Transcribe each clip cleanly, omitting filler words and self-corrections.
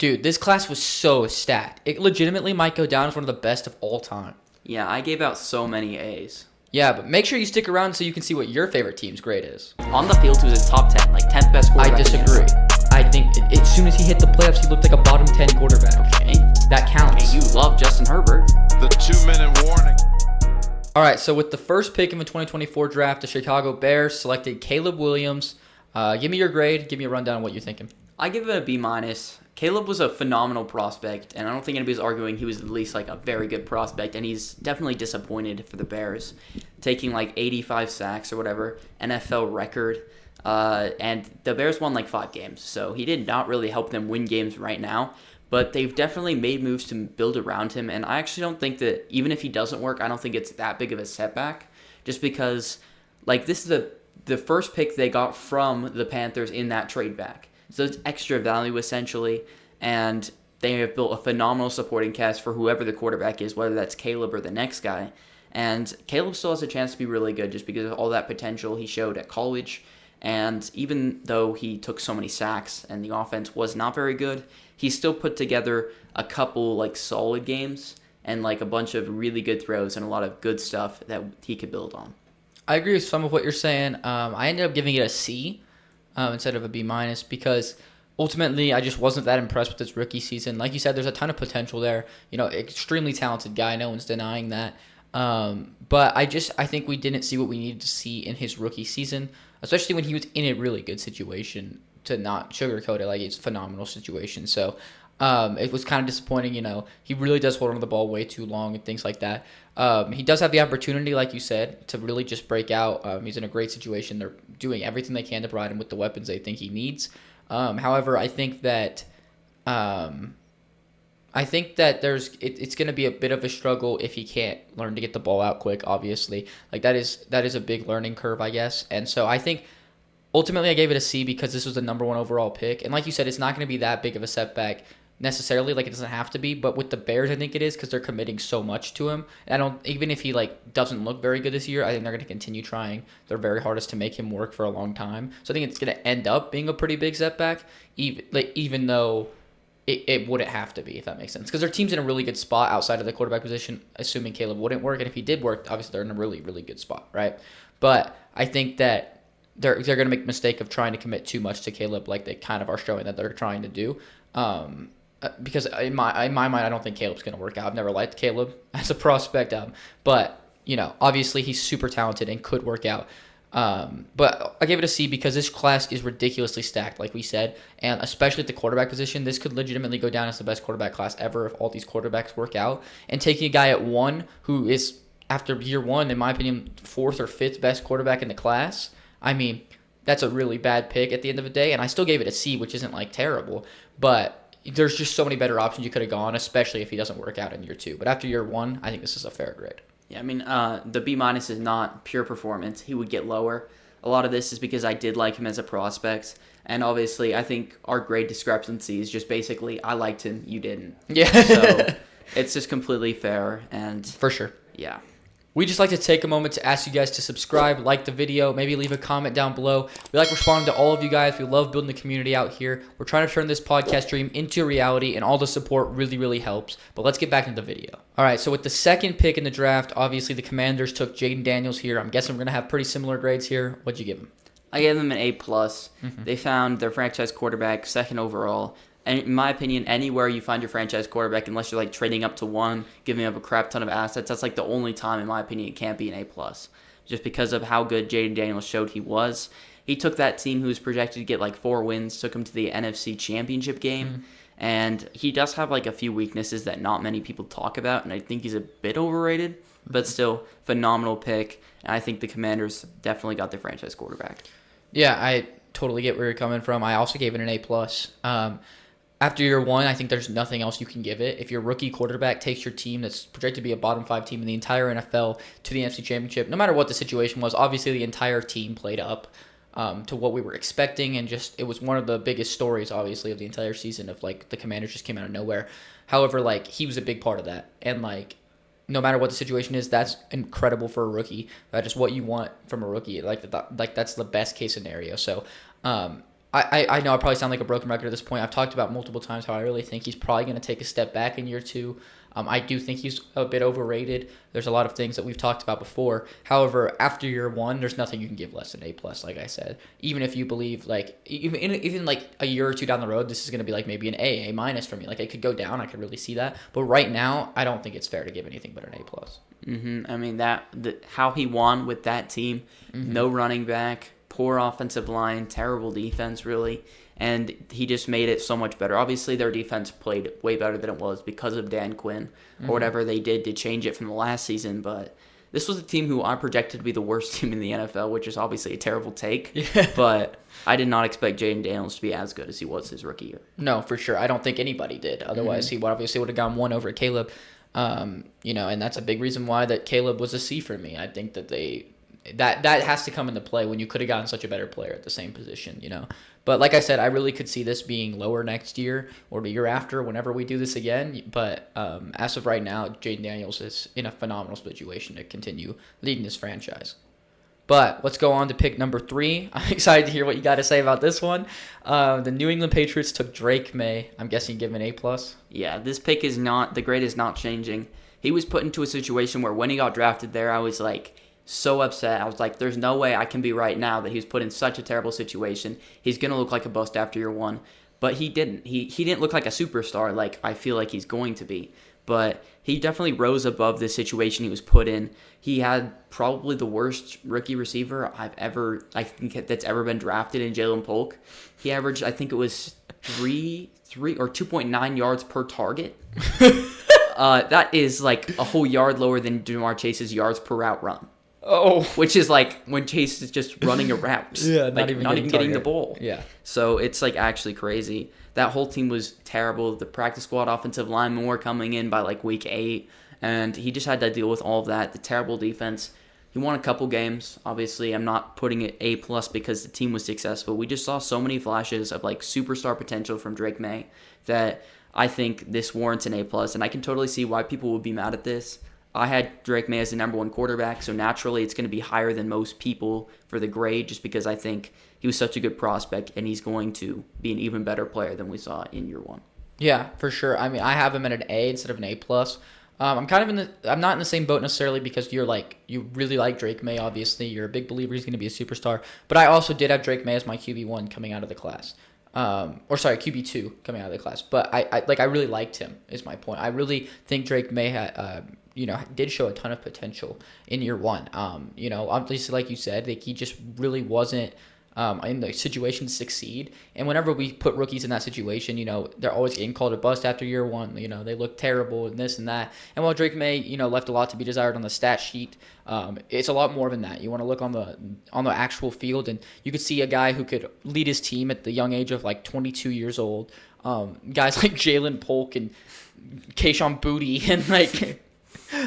Dude, this class was so stacked. It legitimately might go down as one of the best of all time. Yeah, I gave out so many A's. Yeah, but make sure you stick around so you can see what your favorite team's grade is. On the field, he was a top 10, like 10th best I quarterback. disagree. I think as soon as he hit the playoffs, he looked like a bottom 10 quarterback. Okay. That counts. Okay, you love Justin Herbert. The 2-minute warning. All right, so with the first pick in the 2024 draft, the Chicago Bears selected Caleb Williams. Give me your grade. Give me a rundown on what you're thinking. I give it a B minus. Caleb was a phenomenal prospect, and I don't think anybody's arguing he was at least like a very good prospect, and he's definitely disappointed for the Bears, taking like 85 sacks or whatever, NFL record, and the Bears won like 5 games, so he did not really help them win games right now, but they've definitely made moves to build around him, and I actually don't think that, even if he doesn't work, I don't think it's that big of a setback, just because like this is the first pick they got from the Panthers in that trade back. So it's extra value essentially, and they have built a phenomenal supporting cast for whoever the quarterback is, whether that's Caleb or the next guy. And Caleb still has a chance to be really good just because of all that potential he showed at college. And even though he took so many sacks and the offense was not very good, he still put together a couple like solid games and like a bunch of really good throws and a lot of good stuff that he could build on. I agree with some of what you're saying. I ended up giving it a C instead of a B minus because ultimately I just wasn't that impressed with his rookie season. Like you said, there's a ton of potential there. You know, extremely talented guy. No one's denying that. But I think we didn't see what we needed to see in his rookie season, especially when he was in a really good situation. To not sugarcoat it, like it's a phenomenal situation. So it was kind of disappointing. You know, he really does hold on to the ball way too long and things like that. He does have the opportunity, like you said, to really just break out. He's in a great situation. They're doing everything they can to provide him with the weapons they think he needs. However, I think that it's going to be a bit of a struggle if he can't learn to get the ball out quick. Obviously, like that is a big learning curve, I guess. And so I think ultimately I gave it a C because this was the number 1 overall pick. And like you said, it's not going to be that big of a setback necessarily, like it doesn't have to be, but with the Bears I think it is because they're committing so much to him. And I don't, even if he like doesn't look very good this year, I think they're going to continue trying their very hardest to make him work for a long time. So I think it's going to end up being a pretty big setback, even though it wouldn't have to be, if that makes sense, because their team's in a really good spot outside of the quarterback position, assuming Caleb wouldn't work. And if he did work, obviously they're in a really, really good spot, right? But I think that they're going to make the mistake of trying to commit too much to Caleb, like they kind of are showing that they're trying to do. Because in my mind, I don't think Caleb's going to work out. I've never liked Caleb as a prospect, but you know, obviously he's super talented and could work out. But I gave it a C because this class is ridiculously stacked, like we said, and especially at the quarterback position, this could legitimately go down as the best quarterback class ever if all these quarterbacks work out. And taking a guy at 1 who is, after year 1, in my opinion, 4th or 5th best quarterback in the class, I mean, that's a really bad pick at the end of the day. And I still gave it a C, which isn't like terrible, but there's just so many better options you could have gone, especially if he doesn't work out in year 2. But after year 1, I think this is a fair grade. Yeah, I mean, the B minus is not pure performance. He would get lower. A lot of this is because I did like him as a prospect, and obviously I think our grade discrepancy is just basically I liked him, you didn't. Yeah. So it's just completely fair, and For sure. yeah. We just like to take a moment to ask you guys to subscribe, like the video, maybe leave a comment down below. We like responding to all of you guys. We love building the community out here. We're trying to turn this podcast dream into reality, and all the support really, really helps. But let's get back into the video. All right, so with the second pick in the draft, obviously the Commanders took Jaden Daniels here. I'm guessing we're going to have pretty similar grades here. What'd you give him? I gave them an A+. They found their franchise quarterback 2nd overall. And in my opinion, anywhere you find your franchise quarterback, unless you're like trading up to 1, giving up a crap ton of assets, that's like the only time, in my opinion, it can't be an A+. Just because of how good Jaden Daniels showed he was. He took that team who was projected to get like 4 wins, took him to the NFC Championship game. And he does have like a few weaknesses that not many people talk about, and I think he's a bit overrated, but still phenomenal pick. And I think the Commanders definitely got their franchise quarterback. Yeah, I totally get where you're coming from. I also gave it an A+. After year 1, I think there's nothing else you can give it. If your rookie quarterback takes your team that's projected to be a bottom 5 team in the entire NFL to the NFC Championship, no matter what the situation was, obviously the entire team played up to what we were expecting, and just it was one of the biggest stories, obviously, of the entire season of, like, the Commanders just came out of nowhere. However, like, he was a big part of that, and, like, no matter what the situation is, that's incredible for a rookie. That is what you want from a rookie. Like that's the best case scenario. So, I know I probably sound like a broken record at this point. I've talked about multiple times how I really think he's probably going to take a step back in year two. I do think he's a bit overrated. There's a lot of things that we've talked about before. However, after year one, there's nothing you can give less than A plus. Like I said, even if you believe like even like a year or two down the road, this is going to be like maybe an A minus for me. Like it could go down. I could really see that. But right now, I don't think it's fair to give anything but an A plus. I mean how he won with that team, no running back, poor offensive line, terrible defense really, and he just made it so much better. Obviously, their defense played way better than it was because of Dan Quinn or whatever they did to change it from the last season. But this was a team who I projected to be the worst team in the NFL, which is obviously a terrible take. Yeah. But I did not expect Jaden Daniels to be as good as he was his rookie year. No, for sure. I don't think anybody did. Otherwise, he obviously would have gone one over Caleb. And that's a big reason why that Caleb was a C for me. I think that that has to come into play when you could have gotten such a better player at the same position. But like I said, I really could see this being lower next year or the year after whenever we do this again. But as of right now, Jaden Daniels is in a phenomenal situation to continue leading this franchise. But let's go on to pick number 3. I'm excited to hear what you got to say about this one. The New England Patriots took Drake May. I'm guessing you give him an A+. Yeah, this pick is not, the grade is not changing. He was put into a situation where when he got drafted there, I was like so upset. I was like, there's no way I can be right now that he was put in such a terrible situation. He's going to look like a bust after year one. But he didn't. He didn't look like a superstar like I feel like he's going to be. But he definitely rose above the situation he was put in. He had probably the worst rookie receiver I think that's ever been drafted in Jalen Polk. He averaged, I think it was 3 or 2.9 yards per target. That is like a whole yard lower than Jamar Chase's yards per route run. Oh, which is like when Chase is just running a route. Yeah, not even getting the ball. Yeah. So it's like actually crazy. That whole team was terrible. The practice squad offensive linemen were coming in by like week 8, and he just had to deal with all of that. The terrible defense. He won a couple games. Obviously, I'm not putting it A+ because the team was successful. We just saw so many flashes of like superstar potential from Drake May that I think this warrants an A+, and I can totally see why people would be mad at this. I had Drake May as the number 1 quarterback, so naturally it's going to be higher than most people for the grade just because I think he was such a good prospect and he's going to be an even better player than we saw in year 1. Yeah, for sure. I mean, I have him at an A instead of an A+. I'm not in the same boat necessarily because you really like Drake May, obviously. You're a big believer he's going to be a superstar. But I also did have Drake May as my QB1 coming out of the class. QB2 coming out of the class. But I really liked him, is my point. I really think Drake May did show a ton of potential in year 1. Obviously, like you said, he just really wasn't in the situation to succeed. And whenever we put rookies in that situation, they're always getting called a bust after year 1. They look terrible and this and that. And while Drake May, left a lot to be desired on the stat sheet, it's a lot more than that. You want to look on the actual field, and you could see a guy who could lead his team at the young age of like 22 years old. Guys like Jalen Polk and Kayshon Boutte and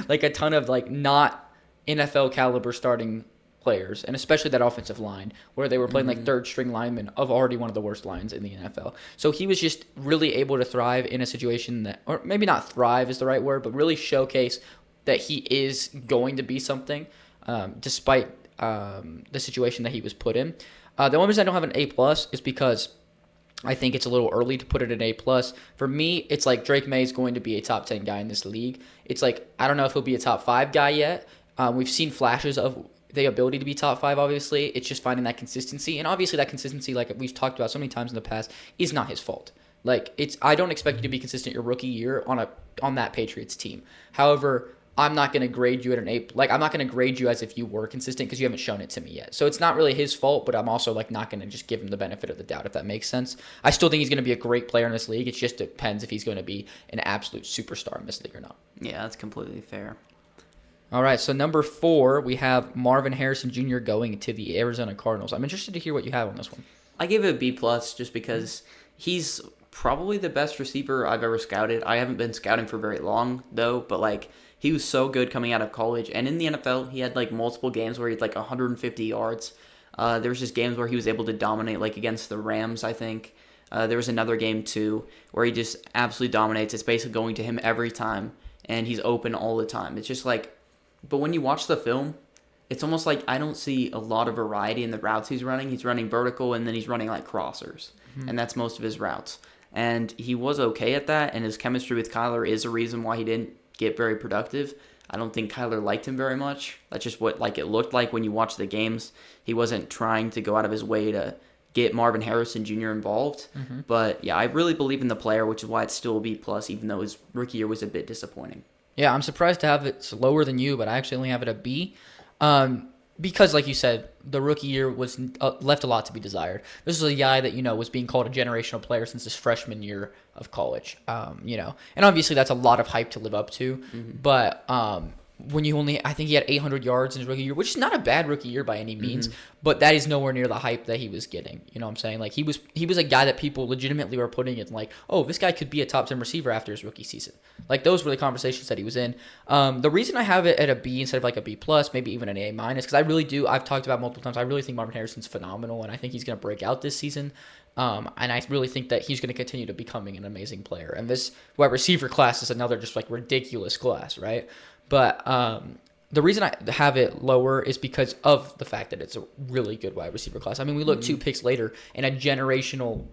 like a ton of like not NFL caliber starting players, and especially that offensive line where they were playing like third string linemen of already one of the worst lines in the NFL. So he was just really able to thrive in a situation that, or maybe not thrive is the right word, but really showcase that he is going to be something despite the situation that he was put in. The only reason I don't have an A+ is because I think it's a little early to put it at A+. For me, it's like Drake May is going to be a top 10 guy in this league. It's like, I don't know if he'll be a top 5 guy yet. We've seen flashes of the ability to be top 5, obviously. It's just finding that consistency. And obviously that consistency, like we've talked about so many times in the past, is not his fault. I don't expect you to be consistent your rookie year on that Patriots team. However, I'm not going to grade you at an A. I'm not going to grade you as if you were consistent because you haven't shown it to me yet. So it's not really his fault, but I'm also not going to just give him the benefit of the doubt, if that makes sense. I still think he's going to be a great player in this league. It just depends if he's going to be an absolute superstar in this league or not. Yeah, that's completely fair. All right, so number 4, we have Marvin Harrison Jr. going to the Arizona Cardinals. I'm interested to hear what you have on this one. I gave it a B+ just because he's probably the best receiver I've ever scouted. I haven't been scouting for very long, though, but he was so good coming out of college. And in the NFL, he had multiple games where he had 150 yards. There was just games where he was able to dominate, against the Rams, I think. There was another game, too, where he just absolutely dominates. It's basically going to him every time, and he's open all the time. It's just but when you watch the film, it's almost like I don't see a lot of variety in the routes he's running. He's running vertical and then he's running like crossers, and that's most of his routes. And he was okay at that, and his chemistry with Kyler is a reason why he didn't get very productive. I don't think Kyler liked him very much. That's just what like it looked like when you watch the games. He wasn't trying to go out of his way to get Marvin Harrison Jr. involved. But yeah, I really believe in the player, which is why it's still a B plus, even though his rookie year was a bit disappointing. Yeah, I'm surprised to have it lower than you, but I actually only have it a B. Because, like you said, the rookie year was left a lot to be desired. This was a guy that, was being called a generational player since his freshman year of college, And obviously that's a lot of hype to live up to. But when I think he had 800 yards in his rookie year, which is not a bad rookie year by any means, but that is nowhere near the hype that he was getting. You know what I'm saying? Like, he was a guy that people legitimately were putting in, like, oh, this guy could be a top 10 receiver after his rookie season. Like, those were the conversations that he was in. The reason I have it at a B instead of like a B plus, maybe even an A minus, because I really do, I've talked about multiple times, I really think Marvin Harrison's phenomenal, and I think he's going to break out this season. And I really think that he's going to continue to becoming an amazing player. And this wide receiver class is another just like ridiculous class, right? But the reason I have it lower is because of the fact that it's a really good wide receiver class. I mean, we look 2 picks later, and a generational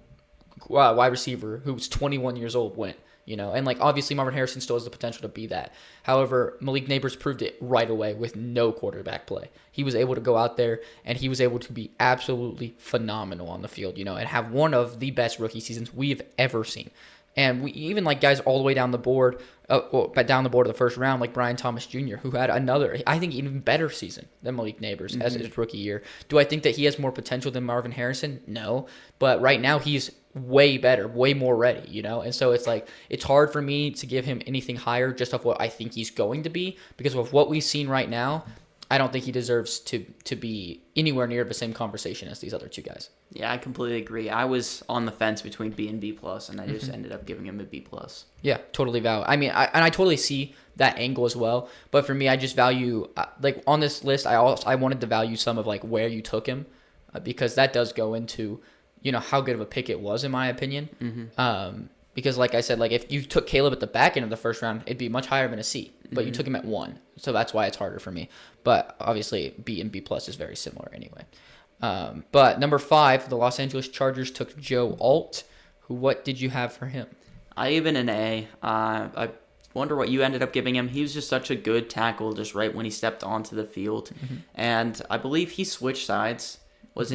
wide receiver who's 21 years old went. And like obviously Marvin Harrison still has the potential to be that. However, Malik Neighbors proved it right away with no quarterback play. He was able to go out there and he was able to be absolutely phenomenal on the field, and have one of the best rookie seasons we've ever seen. And we even like guys all the way down the board, down the board of the first round, like Brian Thomas Jr., who had another, I think, even better season than Malik Neighbors as his rookie year. Do I think that he has more potential than Marvin Harrison? No. But right now he's way better, way more ready, And so it's like, it's hard for me to give him anything higher just off what I think he's going to be, because of what we've seen right now, I don't think he deserves to be anywhere near the same conversation as these other two guys. Yeah, I completely agree. I was on the fence between B and B plus, and I just ended up giving him a B plus. Yeah, totally valid. I mean, I totally see that angle as well. But for me, I just value like on this list. I wanted to value some of like where you took him, because that does go into how good of a pick it was in my opinion. Because like I said, like if you took Caleb at the back end of the first round, it'd be much higher than a C. But you took him at 1, so that's why it's harder for me. But obviously, B and B plus is very similar anyway. But number 5, the Los Angeles Chargers took Joe Alt. What did you have for him? I even an A. I wonder what you ended up giving him. He was just such a good tackle just right when he stepped onto the field. And I believe he switched sides.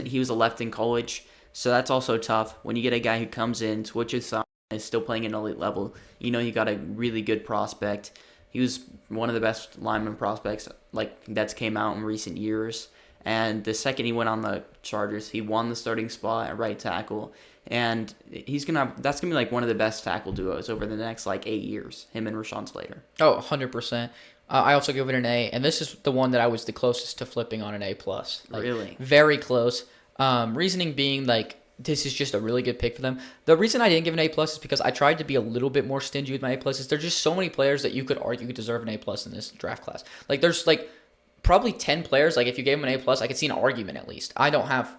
He was a left in college, so that's also tough. When you get a guy who comes in, switches sides, and is still playing at an elite level, you got a really good prospect. He was one of the best lineman prospects that's came out in recent years. And the second he went on the Chargers, he won the starting spot at right tackle. And that's gonna be like one of the best tackle duos over the next like 8 years, him and Rashawn Slater. Oh, 100%. I also give it an A, and this is the one that I was the closest to flipping on an A plus. Really? Very close. Reasoning being like, this is just a really good pick for them. The reason I didn't give an A plus is because I tried to be a little bit more stingy with my A pluses. There's just so many players that you could argue deserve an A plus in this draft class. Like there's like probably 10 players. Like if you gave them an A plus, I could see an argument at least. I don't have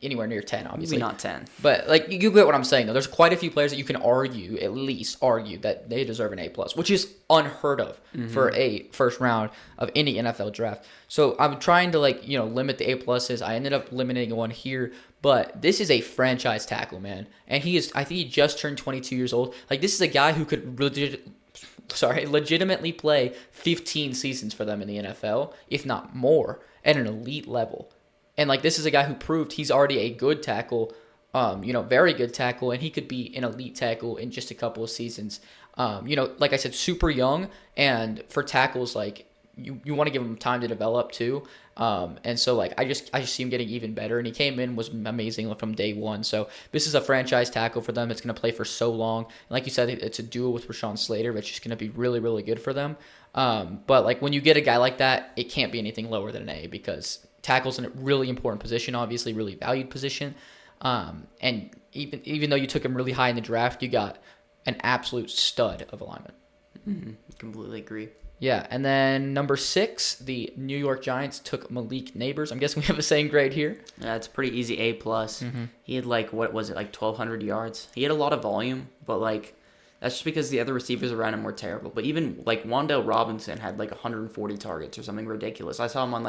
anywhere near 10, obviously. Maybe not 10. But like you get what I'm saying though. There's quite a few players that you can at least argue that they deserve an A plus, which is unheard of for a first round of any NFL draft. So I'm trying to limit the A pluses. I ended up limiting one here, but this is a franchise tackle, man. And I think he just turned 22 years old. Like this is a guy who could legitimately play 15 seasons for them in the NFL, if not more, at an elite level. And like this is a guy who proved he's already a good tackle, very good tackle, and he could be an elite tackle in just a couple of seasons. Like I said, super young, and for tackles, like you want to give him time to develop too. And so like I just see him getting even better, and he came in, was amazing from day one. So this is a franchise tackle for them. It's going to play for so long. And like you said, it's a duo with Rashawn Slater, which is going to be really, really good for them. But like when you get a guy like that, it can't be anything lower than an A, because tackle's a really important position, obviously really valued position. And even though you took him really high in the draft, you got an absolute stud of a lineman. Completely agree. Yeah, and then number 6, the New York Giants took Malik Neighbors. I'm guessing we have the same grade here. Yeah, it's pretty easy A plus. He had 1,200 yards. He had a lot of volume, but that's just because the other receivers around him were terrible. But even Wan'Dale Robinson had 140 targets or something ridiculous. I saw him on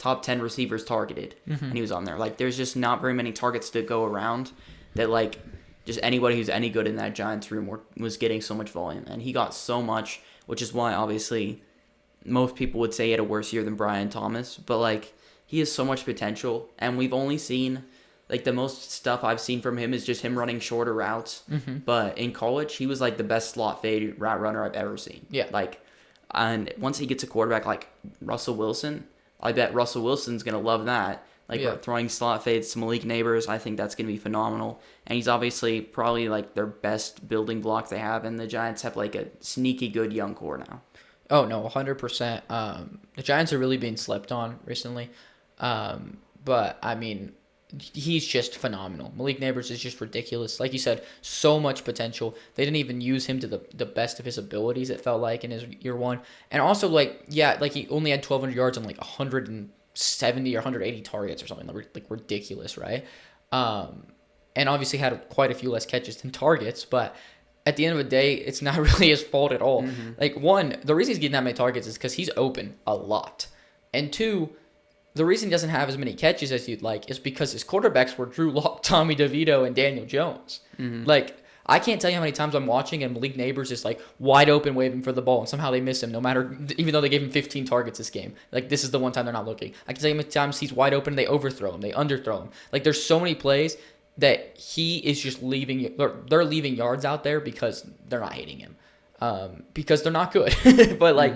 top 10 receivers targeted, and he was on there. Like, there's just not very many targets to go around that, like, just anybody who's any good in that Giants room was getting so much volume. And he got so much, which is why, obviously, most people would say he had a worse year than Brian Thomas. But, like, he has so much potential, and we've only seen, like, the most stuff I've seen from him is just him running shorter routes. But in college, he was, like, the best slot fade route runner I've ever seen. Yeah. Like, and once he gets a quarterback like Russell Wilson, I bet Russell Wilson's going to love that. Like, throwing slot fades to Malik Neighbors, I think that's going to be phenomenal. And he's obviously probably, like, their best building block they have, and the Giants have, like, a sneaky good young core now. Oh, no, 100%. The Giants are really being slept on recently. But, I mean, he's just phenomenal. Malik Neighbors is just ridiculous. Like you said, so much potential. They didn't even use him to the best of his abilities, it felt like, in his year one. And also, like, yeah, like, he only had 1,200 yards on, like, 170 or 180 targets or something, like, ridiculous, right? And obviously had quite a few less catches than targets, but at the end of the day, it's not really his fault at all. Like, one, the reason he's getting that many targets is because he's open a lot. And two, the reason he doesn't have as many catches as you'd like is because his quarterbacks were Drew Lock, Tommy DeVito, and Daniel Jones. Like, I can't tell you how many times I'm watching and Malik Neighbors is, like, wide open waving for the ball, and somehow they miss him, no matter, even though they gave him 15 targets this game. Like, this is the one time they're not looking. I can tell you how many times he's wide open and they overthrow him, they underthrow him. Like, there's so many plays that he is just leaving, they're leaving yards out there because they're not hitting him. Because they're not good. But, like,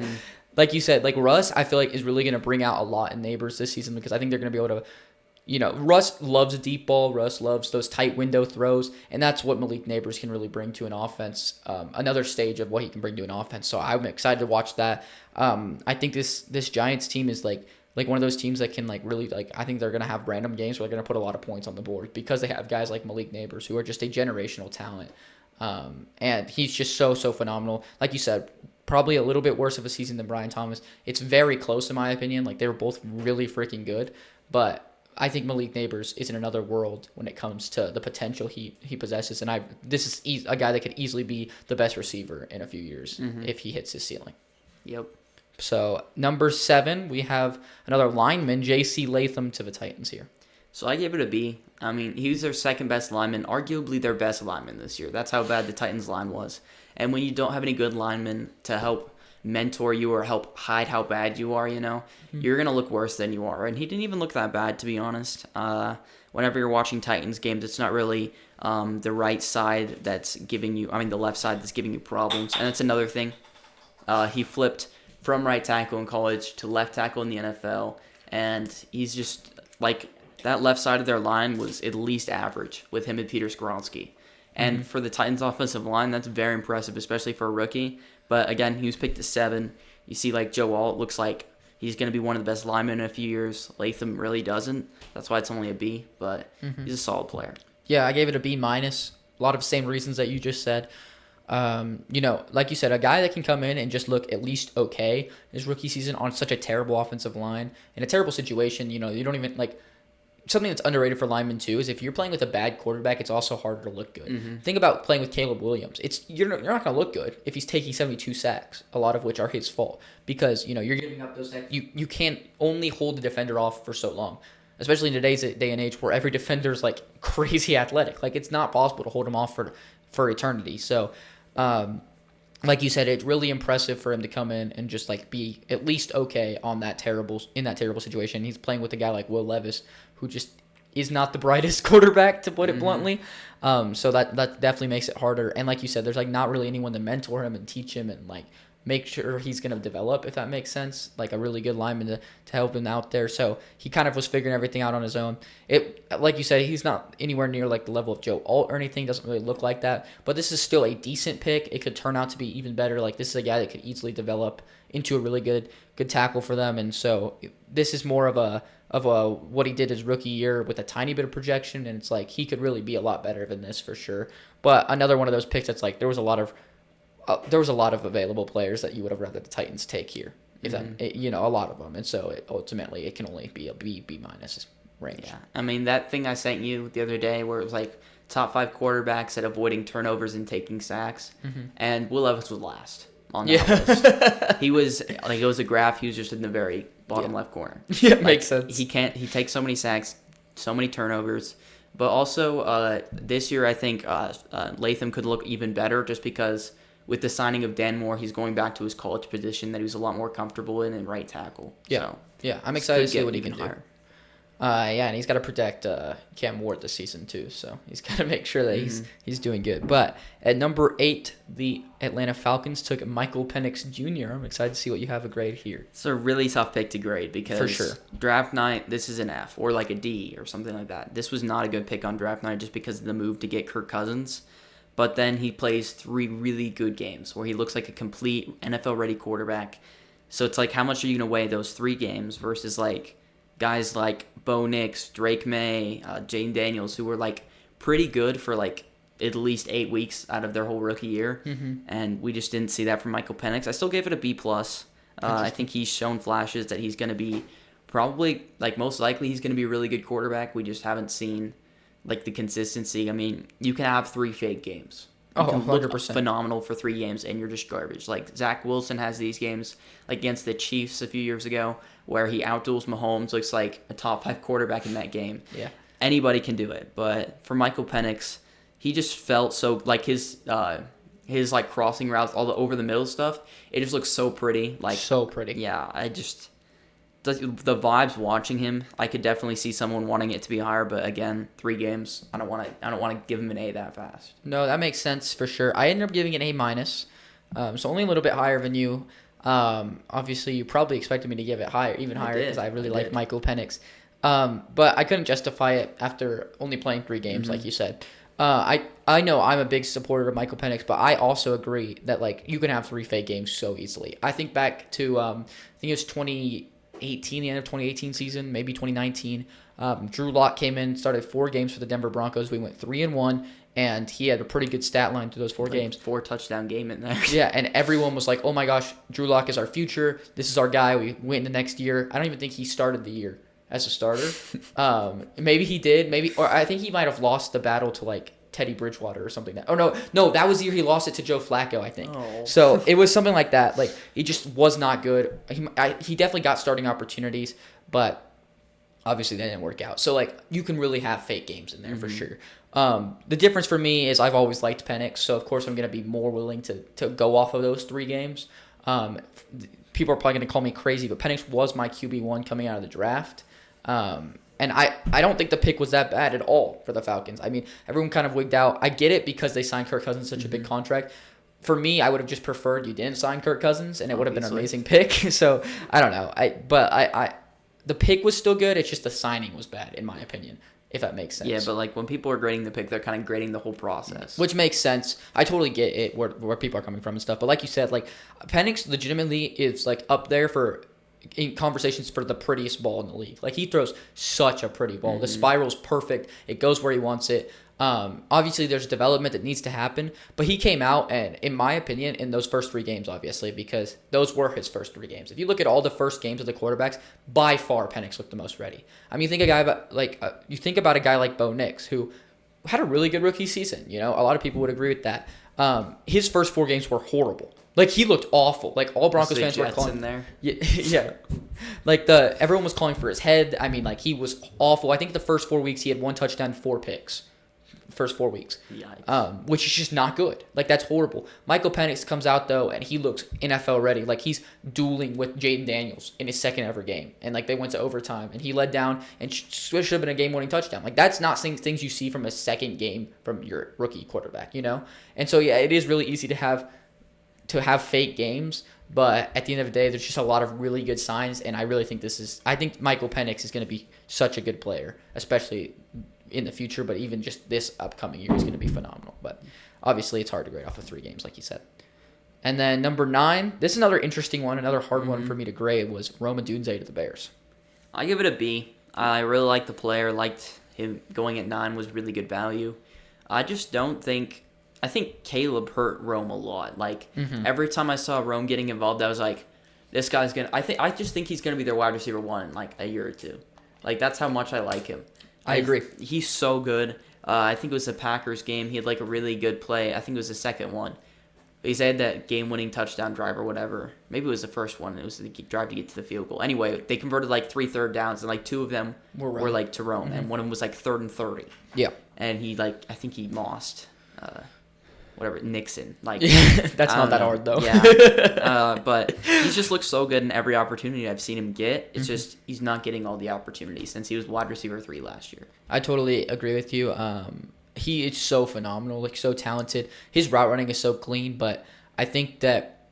like you said, like, Russ, I feel like, is really going to bring out a lot in Neighbors this season, because I think they're going to be able to, you know, Russ loves a deep ball. Russ loves those tight window throws, and that's what Malik Neighbors can really bring to an offense, another stage of what he can bring to an offense. So I'm excited to watch that. I think this Giants team is, like one of those teams that can, like, really, like, I think they're going to have random games where they're going to put a lot of points on the board because they have guys like Malik Neighbors who are just a generational talent. And he's just so phenomenal. Like you said, probably a little bit worse of a season than Brian Thomas. It's very close in my opinion. Like, they were both really freaking good, but I think Malik Neighbors is in another world when it comes to the potential he possesses. And this is a guy that could easily be the best receiver in a few years if he hits his ceiling. Yep. So, number 7, we have another lineman, J.C. Latham, to the Titans here. So I gave it a B. I mean, he was their second best lineman, arguably their best lineman this year. That's how bad the Titans line was. And when you don't have any good linemen to help mentor you or help hide how bad you are, you know, you're going to look worse than you are. And he didn't even look that bad, to be honest. Whenever you're watching Titans games, it's not really the right side that's giving you, the left side that's giving you problems. And that's another thing. He flipped from right tackle in college to left tackle in the NFL. And he's just, like, that left side of their line was at least average with him and Peter Skoronski. And for the Titans offensive line, that's very impressive, especially for a rookie. But again, he was picked at 7. You see, like, Joe Alt looks like he's going to be one of the best linemen in a few years. Latham really doesn't. That's why it's only a B, but he's a solid player. Yeah, I gave it a B-. A lot of same reasons that you just said. You know, like you said, a guy that can come in and just look at least okay his rookie season on such a terrible offensive line, in a terrible situation, you know, you don't even, like, something that's underrated for linemen too is if you're playing with a bad quarterback, it's also harder to look good. Think about playing with Caleb Williams. You're not going to look good if he's taking 72 sacks, a lot of which are his fault, because, you know, you're giving up those sacks. You can't only hold the defender off for so long, especially in today's day and age where every defender's, like, crazy athletic. Like, it's not possible to hold him off for eternity. So, like you said, it's really impressive for him to come in and just, like, be at least okay in that terrible situation. He's playing with a guy like Will Levis, who just is not the brightest quarterback, to put it bluntly. So that definitely makes it harder. And like you said, there's, like, not really anyone to mentor him and teach him and, like, make sure he's going to develop, if that makes sense, like a really good lineman to help him out there. So he kind of was figuring everything out on his own. Like you said, he's not anywhere near, like, the level of Joe Alt or anything. Doesn't really look like that. But this is still a decent pick. It could turn out to be even better. Like, this is a guy that could easily develop into a really good tackle for them. And so this is more of a what he did his rookie year with a tiny bit of projection, and it's like he could really be a lot better than this for sure. But another one of those picks that's like there was a lot of available players that you would have rather the Titans take here, if that, you know, a lot of them, and so ultimately it can only be a B minus range. Yeah, I mean, that thing I sent you the other day where it was like top 5 quarterbacks at avoiding turnovers and taking sacks, and Will Levis was last on that list. He was, like, it was a graph. He was just in the very bottom Yeah. left corner. Yeah, Like, makes sense. He takes so many sacks, so many turnovers. But also, this year, I think Latham could look even better just because with the signing of Dan Moore, he's going back to his college position that he was a lot more comfortable in right tackle. Yeah. So, Yeah, I'm this excited could to see get what he even can do. higher. Yeah, and he's got to protect Cam Ward this season too, so he's got to make sure that he's doing good. But at number 8, the Atlanta Falcons took Michael Penix Jr. I'm excited to see what you have a grade here. It's a really tough pick to grade because For sure. draft night, this is an F or like a D or something like that. This was not a good pick on draft night just because of the move to get Kirk Cousins. But then he plays 3 really good games where he looks like a complete NFL-ready quarterback. So it's like, how much are you going to weigh those 3 games versus like guys like Bo Nix, Drake May, Jaden Daniels, who were like pretty good for like at least 8 weeks out of their whole rookie year. And we just didn't see that from Michael Penix. I still gave it a B+. I think he's shown flashes that he's going to be probably, like most likely, he's going to be a really good quarterback. We just haven't seen like the consistency. I mean, you can have 3 fake games. You Oh, can look 100%. phenomenal for 3 games, and you're just garbage. Like Zach Wilson has these games against the Chiefs a few years ago where he outduels Mahomes, looks like a top 5 quarterback in that game. Yeah. Anybody can do it, but for Michael Penix, he just felt so like his like crossing routes, all the over the middle stuff. It just looks so pretty. Like So pretty. yeah, I just the vibes watching him. I could definitely see someone wanting it to be higher, but again, 3 games. I don't want to give him an A that fast. No, that makes sense for sure. I ended up giving it A-, so only a little bit higher than you. Obviously, you probably expected me to give it even higher because I really like Michael Penix. But I couldn't justify it after only playing 3 games, like you said. I know I'm a big supporter of Michael Penix, but I also agree that like you can have 3 fake games so easily. I think back to I think it was 2018, the end of 2018 season, maybe 2019. Drew Lock came in, started 4 games for the Denver Broncos. We went 3-1, and he had a pretty good stat line through those 4 games. 4 touchdown game in there. Yeah, and everyone was like, "Oh my gosh, Drew Lock is our future. This is our guy. We went into next year." I don't even think he started the year as a starter. Maybe he did. Or I think he might have lost the battle to like Teddy Bridgewater or something. No, that was the year he lost it to Joe Flacco, I think. Oh. So it was something like that. Like he just was not good. He definitely got starting opportunities, but obviously that didn't work out. So like you can really have fake games in there for sure. The difference for me is I've always liked Penix, so of course I'm going to be more willing to go off of those 3 games. People are probably going to call me crazy, but Penix was my QB1 coming out of the draft. And I don't think the pick was that bad at all for the Falcons. I mean, everyone kind of wigged out. I get it because they signed Kirk Cousins such a big contract. For me, I would have just preferred you didn't sign Kirk Cousins, and it would have been an amazing pick. So I don't know. The pick was still good. It's just the signing was bad, in my opinion, if that makes sense. Yeah, but like when people are grading the pick, they're kind of grading the whole process. Which makes sense. I totally get it where people are coming from and stuff. But like you said, like Penix legitimately is like up there in conversations for the prettiest ball in the league. Like he throws such a pretty ball. The spiral's perfect. It goes where he wants it. Obviously there's development that needs to happen, but he came out and in my opinion in those first 3 games, obviously, because those were his first 3 games. If you look at all the first games of the quarterbacks, by far Penix looked the most ready. I mean, you think about a guy like Bo Nix who had a really good rookie season. You know, a lot of people would agree with that. His first 4 games were horrible. Like he looked awful. Like all Broncos fans were calling in there. Yeah. Like everyone was calling for his head. I mean, like he was awful. I think the first 4 weeks he had 1 touchdown, 4 picks. First 4 weeks. Yikes. Which is just not good. Like that's horrible. Michael Penix comes out though and he looks NFL ready. Like he's dueling with Jaden Daniels in his second ever game. And like they went to overtime and he led down and should have been a game-winning touchdown. Like that's not things you see from a second game from your rookie quarterback, you know? And so yeah, it is really easy to have fake games, but at the end of the day, there's just a lot of really good signs, and I really think I think Michael Penix is going to be such a good player, especially in the future, but even just this upcoming year is going to be phenomenal. But obviously, it's hard to grade off of 3 games, like you said. And then number 9, this is another interesting one, another hard one for me to grade, was Rome Odunze to the Bears. I give it a B. I really liked the player, liked him going at 9 was really good value. I just don't think... I think Caleb hurt Rome a lot. Like, every time I saw Rome getting involved, I was like, this guy's going to... I just think he's going to be their wide receiver 1 in, like, a year or 2. Like, that's how much I like him. I agree. He's so good. I think it was the Packers game. He had, like, a really good play. I think it was the second one. He had that game-winning touchdown drive or whatever. Maybe it was the first one. It was the drive to get to the field goal. Anyway, they converted like 3 third downs, and like 2 of them were like to Rome, and one of them was like 3rd and 30. Yeah. And he I think he lost, Nixon. Like That's I not don't that know. hard though. Yeah. But he's just looked so good in every opportunity I've seen him get. It's just he's not getting all the opportunities since he was wide receiver 3 last year. I totally agree with you. He is so phenomenal, like so talented. His route running is so clean, but I think that,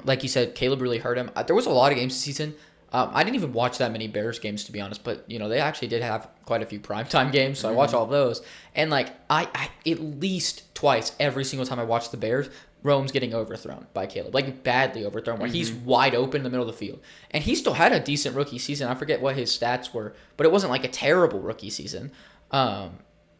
like you said, Caleb really hurt him. There was a lot of games this season. I didn't even watch that many Bears games, to be honest, but they actually did have quite a few primetime games, so I watched all of those. And like I at least twice every single time I watched the Bears, Rome's getting overthrown by Caleb, like badly overthrown, where he's wide open in the middle of the field. And he still had a decent rookie season. I forget what his stats were, but it wasn't like a terrible rookie season.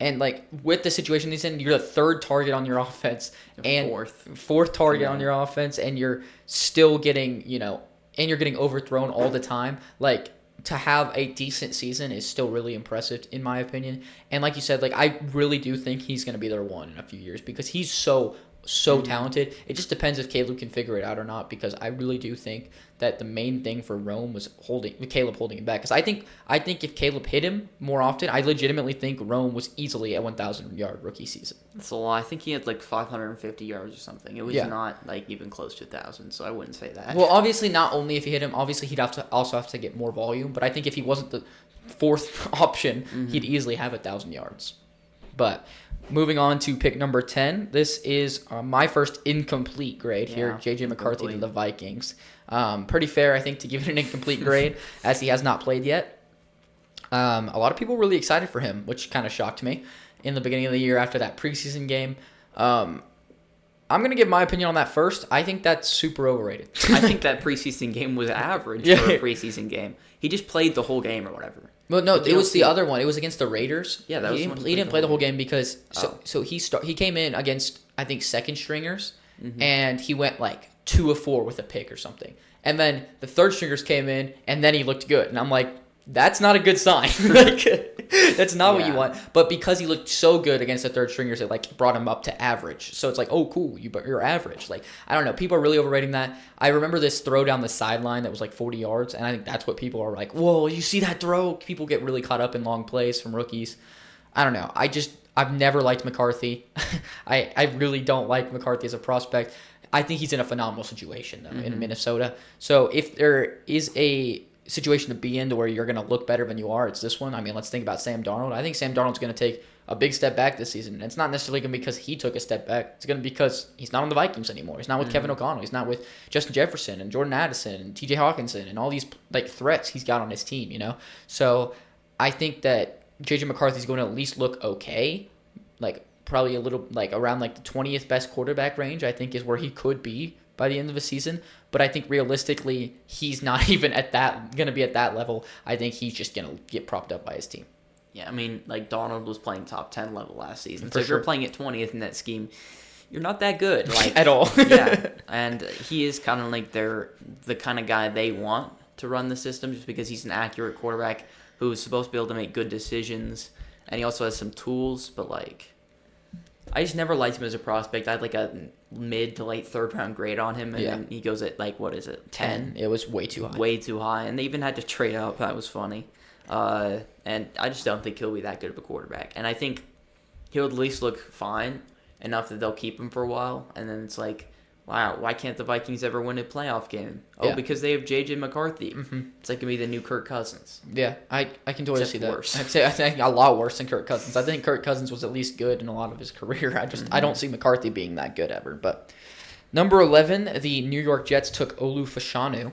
And like with the situation he's in, you're the 3rd target on your offense and fourth target on your offense, and you're still getting, and you're getting overthrown all the time. Like, to have a decent season is still really impressive in my opinion. And like you said, like I really do think he's going to be their one in a few years because he's so talented. It just depends if Caleb can figure it out or not, because I really do think that the main thing for Rome was Caleb holding him back. Because I think if Caleb hit him more often, I legitimately think Rome was easily a 1,000-yard rookie season. That's a lot. I think he had like 550 yards or something. It was not like even close to 1,000, so I wouldn't say that. Well, obviously not only if he hit him, obviously he'd also have to get more volume. But I think if he wasn't the 4th option, he'd easily have 1,000 yards. But moving on to pick number 10, this is my first incomplete grade here. J.J. McCarthy to the Vikings. Pretty fair, I think, to give it an incomplete grade as he has not played yet. A lot of people were really excited for him, which kind of shocked me in the beginning of the year after that preseason game. I'm going to give my opinion on that first. I think that's super overrated. I think that preseason game was average for a preseason game. He just played the whole game or whatever. Well, no, it was the other one. It was against the Raiders. Yeah, that was he didn't play the whole game because he came in against, I think, second stringers, and he went like 2 of 4 with a pick or something. And then the third stringers came in, and then he looked good. And I'm like, that's not a good sign. That's not what you want. But because he looked so good against the third stringers, it like brought him up to average. So it's like, oh, cool, you're average. Like, I don't know. People are really overrating that. I remember this throw down the sideline that was like 40 yards, and I think that's what people are like, whoa, you see that throw? People get really caught up in long plays from rookies. I don't know. I've never liked McCarthy. I really don't like McCarthy as a prospect. I think he's in a phenomenal situation, though, in Minnesota. So if there is a situation to be in to where you're going to look better than you are, it's this one. I mean, let's think about Sam Darnold. I think Sam Darnold's going to take a big step back this season. And it's not necessarily going to be because he took a step back. It's going to be because he's not on the Vikings anymore. He's not with Kevin O'Connell. He's not with Justin Jefferson and Jordan Addison and TJ Hawkinson and all these like threats he's got on his team, So I think that JJ McCarthy's going to at least look okay, like probably a little like around like the 20th best quarterback range, I think is where he could be by the end of the season. But I think realistically, he's not even going to be at that level. I think he's just going to get propped up by his team. Yeah, I mean, like Donald was playing top 10 level last season. For So if sure. you're playing at 20th in that scheme, you're not that good. Like At all. Yeah, and he is kind of like the kind of guy they want to run the system just because he's an accurate quarterback who's supposed to be able to make good decisions. And he also has some tools, but like, I just never liked him as a prospect. I had like a mid to late 3rd round grade on him, and then he goes at like, what is it, 10? It was way too high. Way too high, and they even had to trade up. That was funny. And I just don't think he'll be that good of a quarterback. And I think he'll at least look fine enough that they'll keep him for a while. And then it's like, wow, why can't the Vikings ever win a playoff game? Oh, because they have J.J. McCarthy. It's like going to be the new Kirk Cousins. Yeah, I can totally Except see that. worse. I think a lot worse than Kirk Cousins. I think Kirk Cousins was at least good in a lot of his career. I don't see McCarthy being that good ever. But number 11, the New York Jets took Olu Fashanu.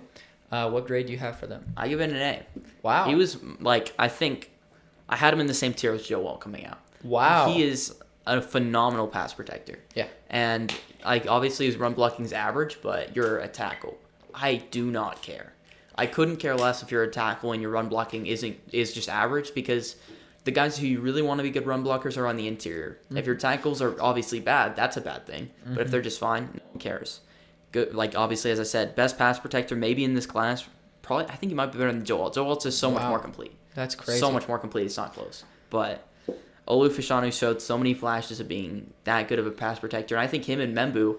What grade do you have for them? I give it an A. Wow. He was like, I think I had him in the same tier as Joe Wall coming out. Wow. He is a phenomenal pass protector. Yeah. And like obviously his run blocking is average, but you're a tackle. I do not care. I couldn't care less if you're a tackle and your run blocking is just average, because the guys who you really want to be good run blockers are on the interior. If your tackles are obviously bad, that's a bad thing. But if they're just fine, no one cares. Good, like obviously, as I said, best pass protector maybe in this class. Probably, I think he might be better than Joel. Joel is so much more complete. That's crazy. So much more complete. It's not close. But Olu Fashanu showed so many flashes of being that good of a pass protector. And I think him and Membu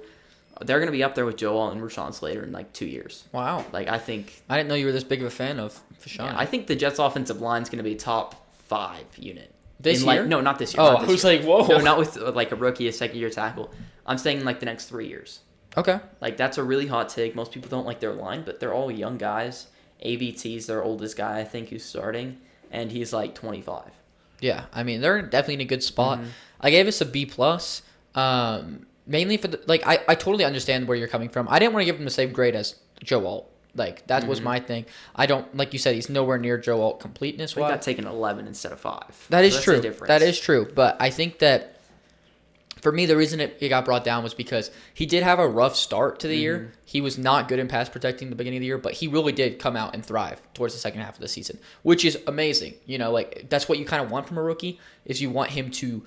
they're going to be up there with Joel and Rashawn Slater in like 2 years. Wow. Like, I think I didn't know you were this big of a fan of Fashawn. I think the Jets' offensive line is going to be a top 5 unit. This In, like, year? no, not this year. Oh, not I this was year. like, whoa. No, not with like a rookie, a second-year tackle. I'm saying like the next 3 years. Okay. Like, that's a really hot take. Most people don't like their line, but they're all young guys. ABT's their oldest guy, I think, who's starting, and he's like 25. Yeah, I mean they're definitely in a good spot. Mm-hmm. I gave us a B plus, mainly for the I totally understand where you're coming from. I didn't want to give him the same grade as Joe Alt. Like that was my thing. I don't like you said he's nowhere near Joe Alt completeness We got wise. taken 11 instead of 5. That is So that's true. a difference. That is true. But I think that for me, the reason it got brought down was because he did have a rough start to the year. He was not good in pass protecting the beginning of the year, but he really did come out and thrive towards the second half of the season, which is amazing. You know, like that's what you kind of want from a rookie is you want him to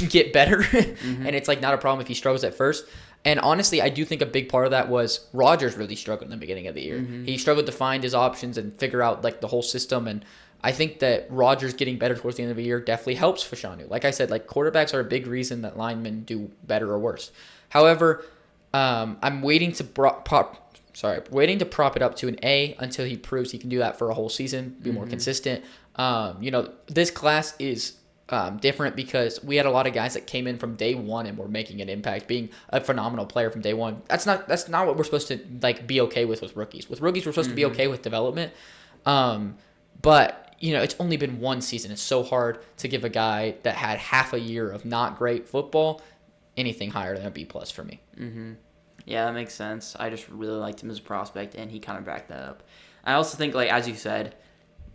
get better, and it's like not a problem if he struggles at first. And honestly, I do think a big part of that was Rodgers really struggled in the beginning of the year. He struggled to find his options and figure out like the whole system. And I think that Rodgers getting better towards the end of the year definitely helps Fashanu. Like I said, like quarterbacks are a big reason that linemen do better or worse. However, I'm waiting to waiting to prop it up to an A until he proves he can do that for a whole season, be more consistent. You know, this class is different because we had a lot of guys that came in from day one and were making an impact, being a phenomenal player from day one. That's not what we're supposed to like be okay with rookies. With rookies, we're supposed to be okay with development. But you know, it's only been one season. It's so hard to give a guy that had half a year of not great football anything higher than a B plus for me. Yeah, that makes sense. I just really liked him as a prospect, and he kind of backed that up. I also think, like as you said,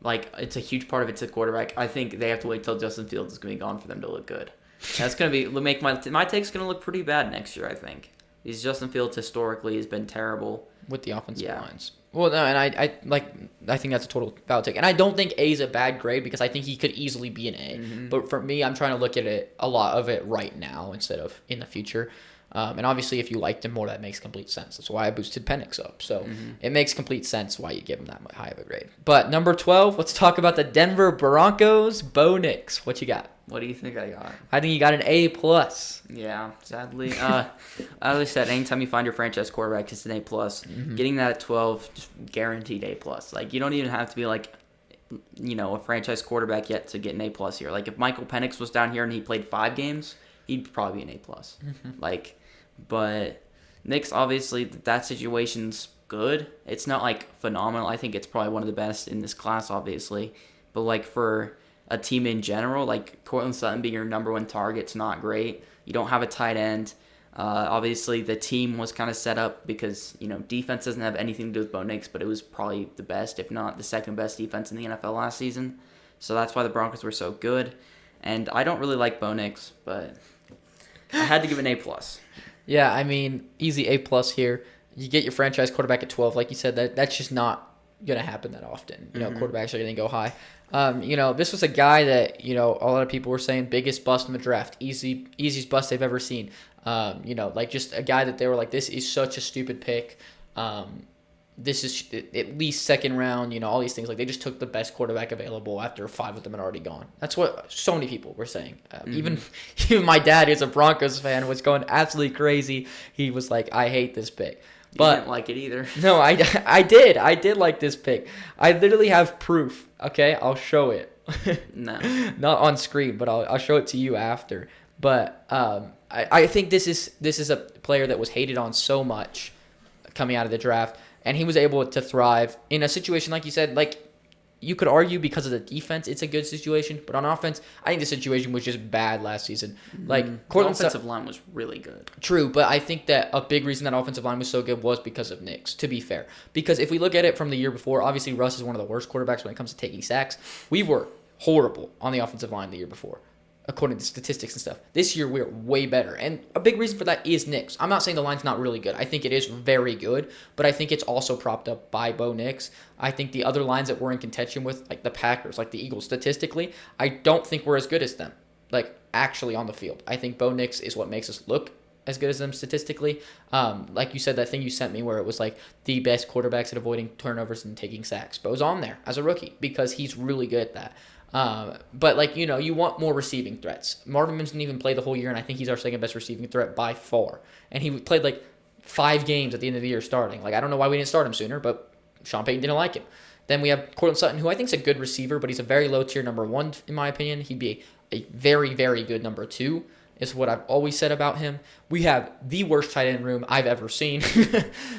like it's a huge part of it's a quarterback. I think they have to wait till Justin Fields is going to be gone for them to look good. That's going to make my take's going to look pretty bad next year. I think because Justin Fields historically has been terrible With the offensive Yeah. lines. Well, no, and I think that's a total valid take. And I don't think A is a bad grade because I think he could easily be an A. But for me, I'm trying to look at it a lot of it right now instead of in the future. And obviously, if you liked him more, that makes complete sense. That's why I boosted Penix up. So it makes complete sense why you give him that high of a grade. But number 12, let's talk about the Denver Broncos. Bo Nix, what you got? What do you think I got? I think you got an A plus. Yeah, sadly. As I said, anytime you find your franchise quarterback, it's an A plus. Getting that at 12, just guaranteed A plus. Like you don't even have to be like, you know, a franchise quarterback yet to get an A plus here. Like if Michael Penix was down here and he played 5 games, he'd probably be an A plus. Like, but Knicks obviously that situation's good. It's not like phenomenal. I think it's probably one of the best in this class, obviously. But like for a team in general, like Cortland Sutton being your number 1 target's not great. You don't have a tight end. Obviously, the team was kind of set up because, you know, defense doesn't have anything to do with Bo Nix, but it was probably the best, if not the second best defense in the NFL last season. So that's why the Broncos were so good. And I don't really like Bo Nix, but I had to give an A plus. Yeah, I mean, easy A plus here. You get your franchise quarterback at 12, like you said, that's just not gonna happen that often. You know, quarterbacks are gonna go high. You know, this was a guy that, you know, a lot of people were saying biggest bust in the draft, easiest bust they've ever seen. You know, like just a guy that they were like, this is such a stupid pick. This is at least second round, you know, all these things. Like they just took the best quarterback available after 5 of them had already gone. That's what so many people were saying. Even my dad, who's a Broncos fan, was going absolutely crazy. He was like, I hate this pick. But But didn't like it either. no, I did like this pick. I literally have proof. Okay, I'll show it. No. Not on screen, but I'll show it to you after. But I think this is a player that was hated on so much coming out of the draft, and he was able to thrive in a situation like you said. Like you could argue because of the defense, it's a good situation, but on offense, I think the situation was just bad last season. Like The Cortland offensive line was really good. True, but I think that a big reason that offensive line was so good was because of Knicks, to be fair. Because if we look at it from the year before, obviously Russ is one of the worst quarterbacks when it comes to taking sacks. We were horrible on the offensive line the year before, according to statistics and stuff. This year, we're way better. And a big reason for that is Knicks. I'm not saying the line's not really good. I think it is very good, but I think it's also propped up by Bo Nix. I think the other lines that we're in contention with, like the Packers, like the Eagles, statistically, I don't think we're as good as them, like actually on the field. I think Bo Nix is what makes us look as good as them statistically. Like you said, that thing you sent me where it was like the best quarterbacks at avoiding turnovers and taking sacks. Bo's on there as a rookie because he's really good at that. But like, you know, you want more receiving threats. Marvin Mims didn't even play the whole year, and I think he's our second best receiving threat by far. And he played like 5 games at the end of the year starting. Like, I don't know why we didn't start him sooner, but Sean Payton didn't like him. Then we have Cortland Sutton, who I think is a good receiver, but he's a very low tier number 1 in my opinion. He'd be a very, very good number 2. Is what I've always said about him. We have the worst tight end room I've ever seen.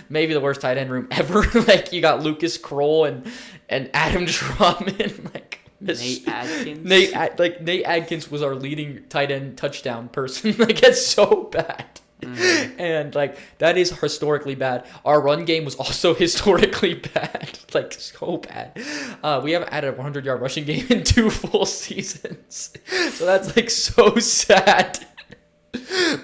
Maybe the worst tight end room ever. Like, you got Lucas Kroll and Adam Drummond. Like, Nate Adkins. Nate Adkins was our leading tight end touchdown person. Like, it's so bad. And like, that is historically bad. Our run game was also historically bad. Like, so bad. We haven't added a 100-yard rushing game in 2 full seasons. So that's like so sad.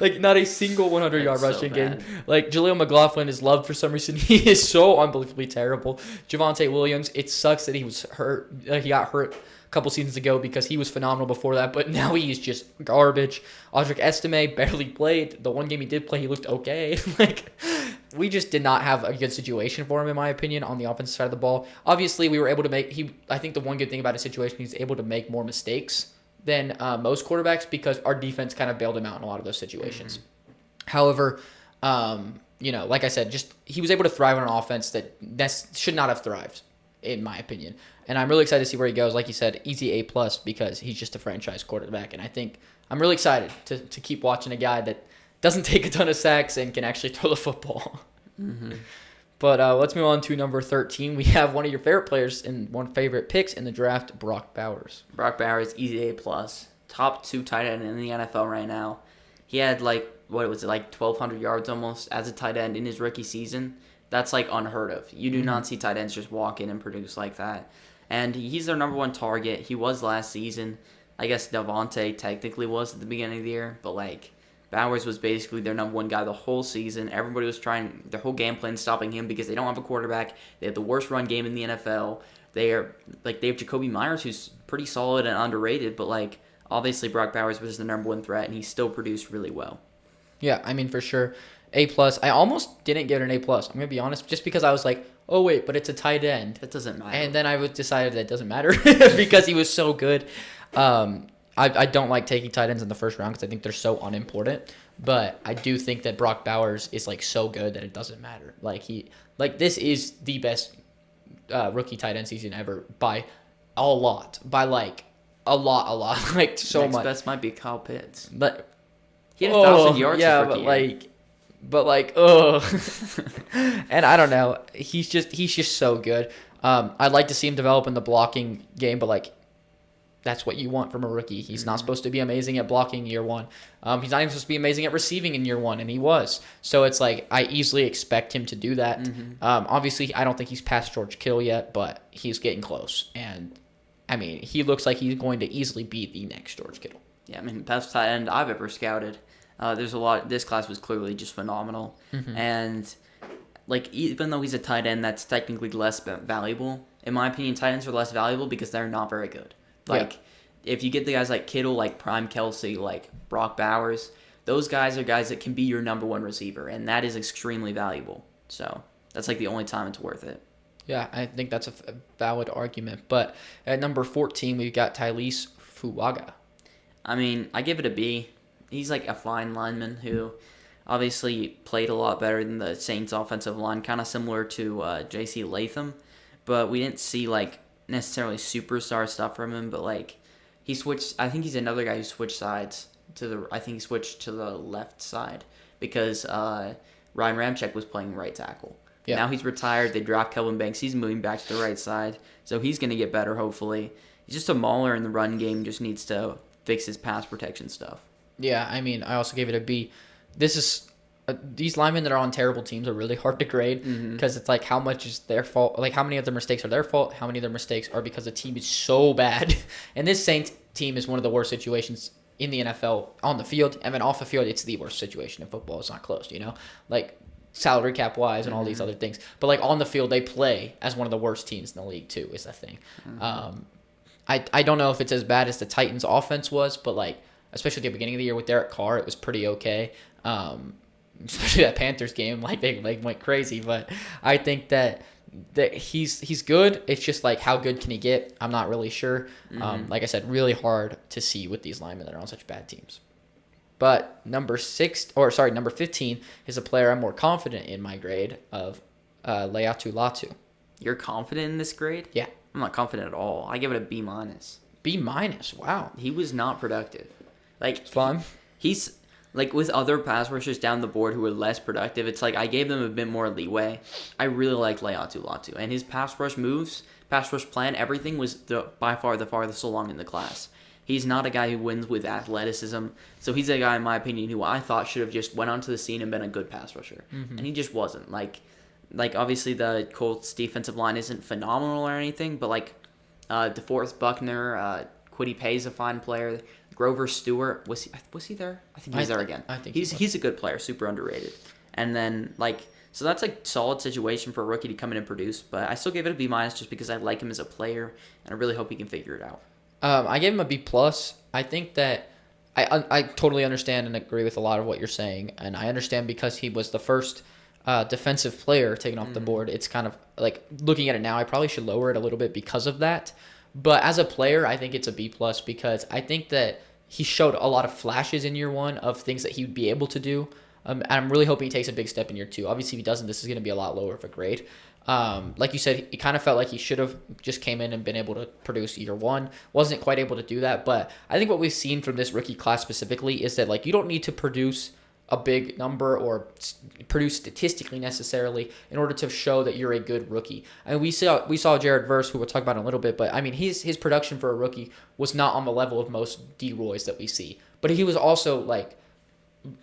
Like, not a single 100-yard rushing game. Like, Jaleel McLaughlin is loved for some reason. He is so unbelievably terrible. Javonte Williams, it sucks that he was hurt. He got hurt a couple seasons ago because he was phenomenal before that, but now he is just garbage. Audric Estime barely played. The one game he did play, he looked okay. Like, we just did not have a good situation for him, in my opinion, on the offensive side of the ball. Obviously, we were able to I think the one good thing about his situation, he's able to make more mistakes than most quarterbacks because our defense kind of bailed him out in a lot of those situations. However, like I said, just he was able to thrive on an offense that should not have thrived, in my opinion. And I'm really excited to see where he goes. Like you said, easy A+ because he's just a franchise quarterback. And I think I'm really excited to keep watching a guy that doesn't take a ton of sacks and can actually throw the football. But let's move on to number 13. We have one of your favorite players and one favorite picks in the draft, Brock Bowers. Brock Bowers, easy A+. Top 2 tight end in the NFL right now. He had 1,200 yards almost as a tight end in his rookie season. That's unheard of. You do not see tight ends just walk in and produce like that. And he's their number 1 target. He was last season. I guess Devontae technically was at the beginning of the year, but Bowers was basically their number 1 guy the whole season. Everybody was trying their whole game plan stopping him because they don't have a quarterback. They have the worst run game in the NFL. They have Jacoby Myers, who's pretty solid and underrated, but obviously Brock Bowers was the number 1 threat, and he still produced really well. Yeah, I mean, for sure. A+. I almost didn't give it an A+. I'm going to be honest, just because I was like, oh, wait, but it's a tight end. It doesn't matter. And then I decided that it doesn't matter because he was so good. I don't like taking tight ends in the first round because I think they're so unimportant. But I do think that Brock Bowers is so good that it doesn't matter. This is the best rookie tight end season ever by a lot. By a lot. So Next much. best might be Kyle Pitts. But he had 1,000 yards. Yeah, his rookie but year. and I don't know. He's just so good. I'd like to see him develop in the blocking game, but that's what you want from a rookie. He's not supposed to be amazing at blocking year 1. He's not even supposed to be amazing at receiving in year 1, and he was. So it's I easily expect him to do that. Obviously, I don't think he's past George Kittle yet, but he's getting close. And I mean, he looks like he's going to easily be the next George Kittle. Yeah, I mean, best tight end I've ever scouted. There's a lot. This class was clearly just phenomenal, and even though he's a tight end, that's technically less valuable. In my opinion, tight ends are less valuable because they're not very good. If you get the guys like Kittle, like Prime Kelsey, like Brock Bowers, those guys are guys that can be your number 1 receiver, and that is extremely valuable. So that's the only time it's worth it. Yeah, I think that's a valid argument. But at number 14, we've got Tylese Fuaga. I mean, I give it a B. He's a fine lineman who obviously played a lot better than the Saints offensive line, kind of similar to J.C. Latham. But we didn't see necessarily superstar stuff from him, but he switched. I think he's another guy who switched sides I think he switched to the left side because Ryan Ramczyk was playing right tackle. Yeah. Now he's retired. They dropped Kelvin Banks. He's moving back to the right side, so he's going to get better hopefully. He's just a mauler in the run game. Just needs to fix his pass protection stuff. Yeah, I mean, I also gave it a B. This is these linemen that are on terrible teams are really hard to grade because it's how much is their fault? How many of their mistakes are their fault? How many of their mistakes are because the team is so bad? And this Saints team is one of the worst situations in the NFL on the field. And then off the field, it's the worst situation in football. It's not close, salary cap wise and all these other things. But on the field, they play as one of the worst teams in the league too. Is the thing. I don't know if it's as bad as the Titans' offense was, but especially at the beginning of the year with Derek Carr, it was pretty okay. Especially that Panthers game, they went crazy. But I think that he's good. It's just how good can he get? I'm not really sure. Like I said, really hard to see with these linemen that are on such bad teams. But number 15 is a player I'm more confident in my grade of Leatu Latu. You're confident in this grade? Yeah. I'm not confident at all. I give it a B minus. B minus. Wow. He was not productive. Like It's fun. he's like with other pass rushers down the board who were less productive. It's like I gave them a bit more leeway. I really like Leatu Latu, and his pass rush moves, pass rush plan, everything was by far the farthest along in the class. He's not a guy who wins with athleticism, so he's a guy, in my opinion, who I thought should have just went onto the scene and been a good pass rusher, and he just wasn't. Like obviously the Colts defensive line isn't phenomenal or anything, but like DeForest Buckner, Kwity Paye's a fine player. Grover Stewart was he there? I think he's there again. I think he's a good player, super underrated. And then so that's a solid situation for a rookie to come in and produce. But I still gave it a B minus just because I like him as a player, and I really hope he can figure it out. I gave him a B plus. I think that I totally understand and agree with a lot of what you're saying, and I understand because he was the first defensive player taken off the board. It's kind of like looking at it now, I probably should lower it a little bit because of that. But as a player, I think it's a B plus because I think that he showed a lot of flashes in year one of things that he would be able to do. And I'm really hoping he takes a big step in year two. Obviously, if he doesn't, this is going to be a lot lower of a grade. Like you said, it kind of felt like he should have just came in and been able to produce year one. Wasn't quite able to do that. But I think what we've seen from this rookie class specifically is that you don't need to produce a big number or produce statistically necessarily in order to show that you're a good rookie. And we saw Jared Verse, who we'll talk about in a little bit, but I mean his production for a rookie was not on the level of most D-Roys that we see. But he was also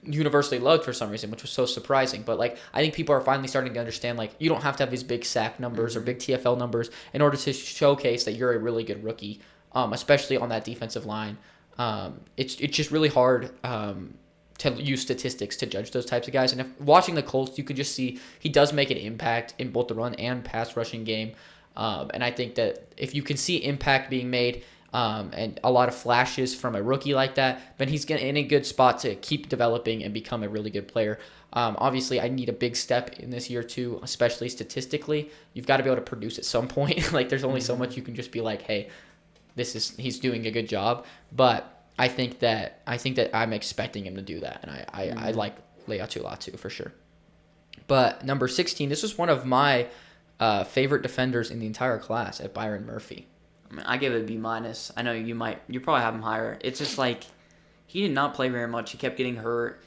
universally loved for some reason, which was so surprising. But I think people are finally starting to understand you don't have to have these big sack numbers or big TFL numbers in order to showcase that you're a really good rookie, especially on that defensive line. It's just really hard to use statistics to judge those types of guys. And if watching the Colts, you could just see he does make an impact in both the run and pass rushing game. And I think that if you can see impact being made and a lot of flashes from a rookie like that, then he's in a good spot to keep developing and become a really good player. Obviously, I need a big step in this year too, especially statistically. You've got to be able to produce at some point. There's only so much you can just be like, hey, he's doing a good job. But I think that I'm expecting him to do that, and I like Leatu Latu for sure. But number 16, this was one of my favorite defenders in the entire class at Byron Murphy. I mean, I give it a B minus. I know you probably have him higher. It's just he did not play very much. He kept getting hurt.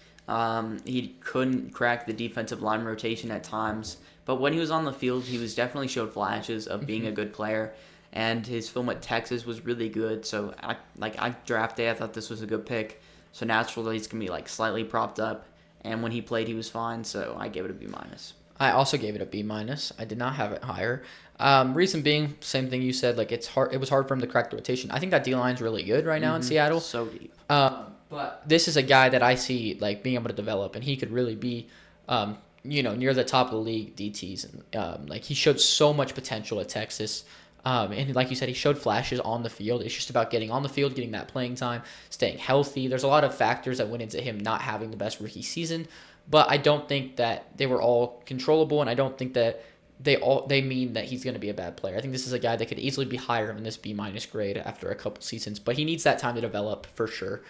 He couldn't crack the defensive line rotation at times. But when he was on the field, he was definitely showed flashes of being a good player. And his film at Texas was really good. So, draft day, I thought this was a good pick. So, naturally, he's going to be, slightly propped up. And when he played, he was fine. So, I gave it a B minus. I also gave it a B minus. I did not have it higher. Reason being, same thing you said. It's hard. It was hard for him to crack the rotation. I think that D-line's really good right now in Seattle. So deep. But this is a guy that I see, being able to develop. And he could really be, near the top of the league DTs. And, he showed so much potential at Texas. And like you said, he showed flashes on the field. It's just about getting on the field, getting that playing time, staying healthy. There's a lot of factors that went into him not having the best rookie season, but I don't think that they were all controllable, and I don't think that they mean that he's going to be a bad player. I think this is a guy that could easily be higher in this B minus grade after a couple seasons, but he needs that time to develop for sure.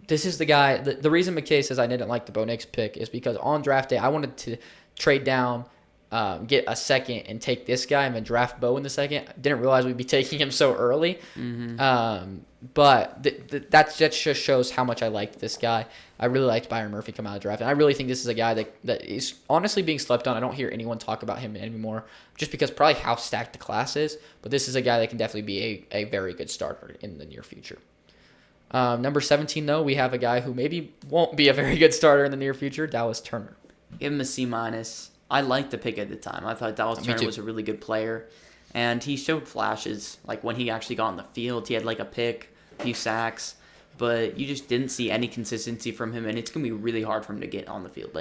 This is the guy. The reason McKay says I didn't like the Bo Nix pick is because on draft day I wanted to trade down. Get a second and take this guy and then draft Bo in the second. Didn't realize we'd be taking him so early. But that just shows how much I liked this guy. I really liked Byron Murphy come out of the draft. And I really think this is a guy that is honestly being slept on. I don't hear anyone talk about him anymore just because probably how stacked the class is. But this is a guy that can definitely be a very good starter in the near future. Number 17, though, we have a guy who maybe won't be a very good starter in the near future, Dallas Turner. Give him a C minus. I liked the pick at the time. I thought Dallas Turner was a really good player. And he showed flashes. When he actually got on the field, he had a pick, a few sacks. But you just didn't see any consistency from him. And it's going to be really hard for him to get on the field.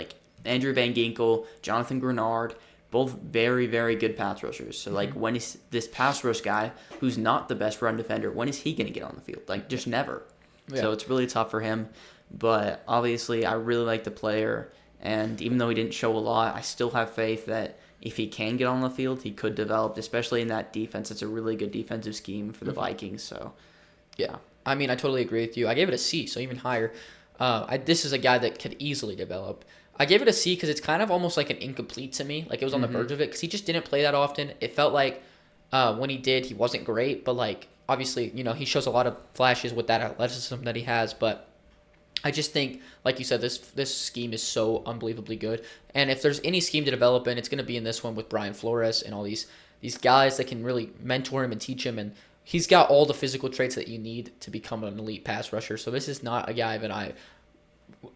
Andrew Van Ginkel, Jonathan Grenard, both very, very good pass rushers. So, when is this pass rush guy, who's not the best run defender, when is he going to get on the field? Just never. Yeah. So, it's really tough for him. But, obviously, I really like the player. And even though he didn't show a lot, I still have faith that if he can get on the field, he could develop, especially in that defense. It's a really good defensive scheme for the Vikings. So, yeah. I mean, I totally agree with you. I gave it a C, so even higher. This is a guy that could easily develop. I gave it a C because it's kind of almost like an incomplete to me. Like it was on the verge of it because he just didn't play that often. It felt like when he did, he wasn't great, but like obviously, he shows a lot of flashes with that athleticism that he has. But I just think, like you said, this scheme is so unbelievably good. And if there's any scheme to develop in, it's going to be in this one with Brian Flores and all these guys that can really mentor him and teach him. And he's got all the physical traits that you need to become an elite pass rusher. So this is not a guy that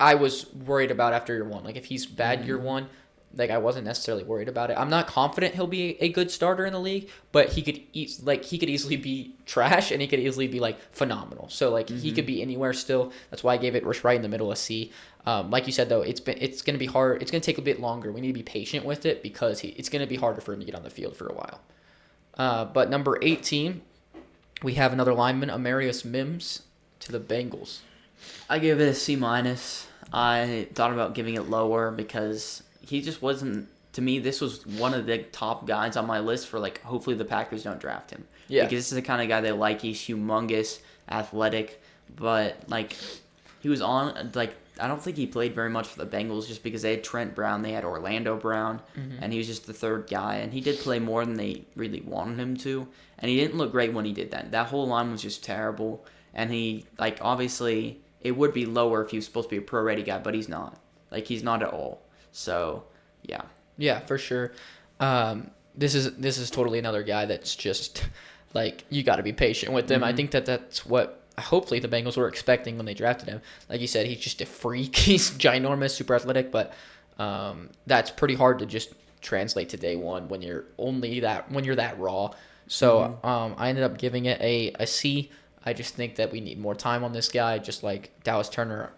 I was worried about after year one. Like if he's bad year one, like I wasn't necessarily worried about it. I'm not confident he'll be a good starter in the league, but he could easily be trash and he could easily be like phenomenal. So like he could be anywhere still. That's why I gave it right in the middle, a C. Like you said though, it's gonna be hard. It's gonna take a bit longer. We need to be patient with it because it's gonna be harder for him to get on the field for a while. But number 18, we have another lineman, Amarius Mims, to the Bengals. I gave it a C minus. I thought about giving it lower because he just wasn't. To me, this was one of the top guys on my list for like. Hopefully, the Packers don't draft him. Yeah, because this is the kind of guy they like. He's humongous, athletic, but like he was on like. I don't think he played very much for the Bengals just because they had Trent Brown, they had Orlando Brown, and he was just the third guy. And he did play more than they really wanted him to, and he didn't look great when he did that. That whole line was just terrible, and he like obviously. It would be lower if he was supposed to be a pro-ready guy, but he's not. Like, he's not at all. So, yeah. Yeah, for sure. This is totally another guy that's just, like, you got to be patient with him. I think that's what, hopefully, the Bengals were expecting when they drafted him. Like you said, he's just a freak. He's ginormous, super athletic, but that's pretty hard to just translate to day one when you're that raw. So, I ended up giving it a C. I just think that we need more time on this guy, just like Dallas Turner.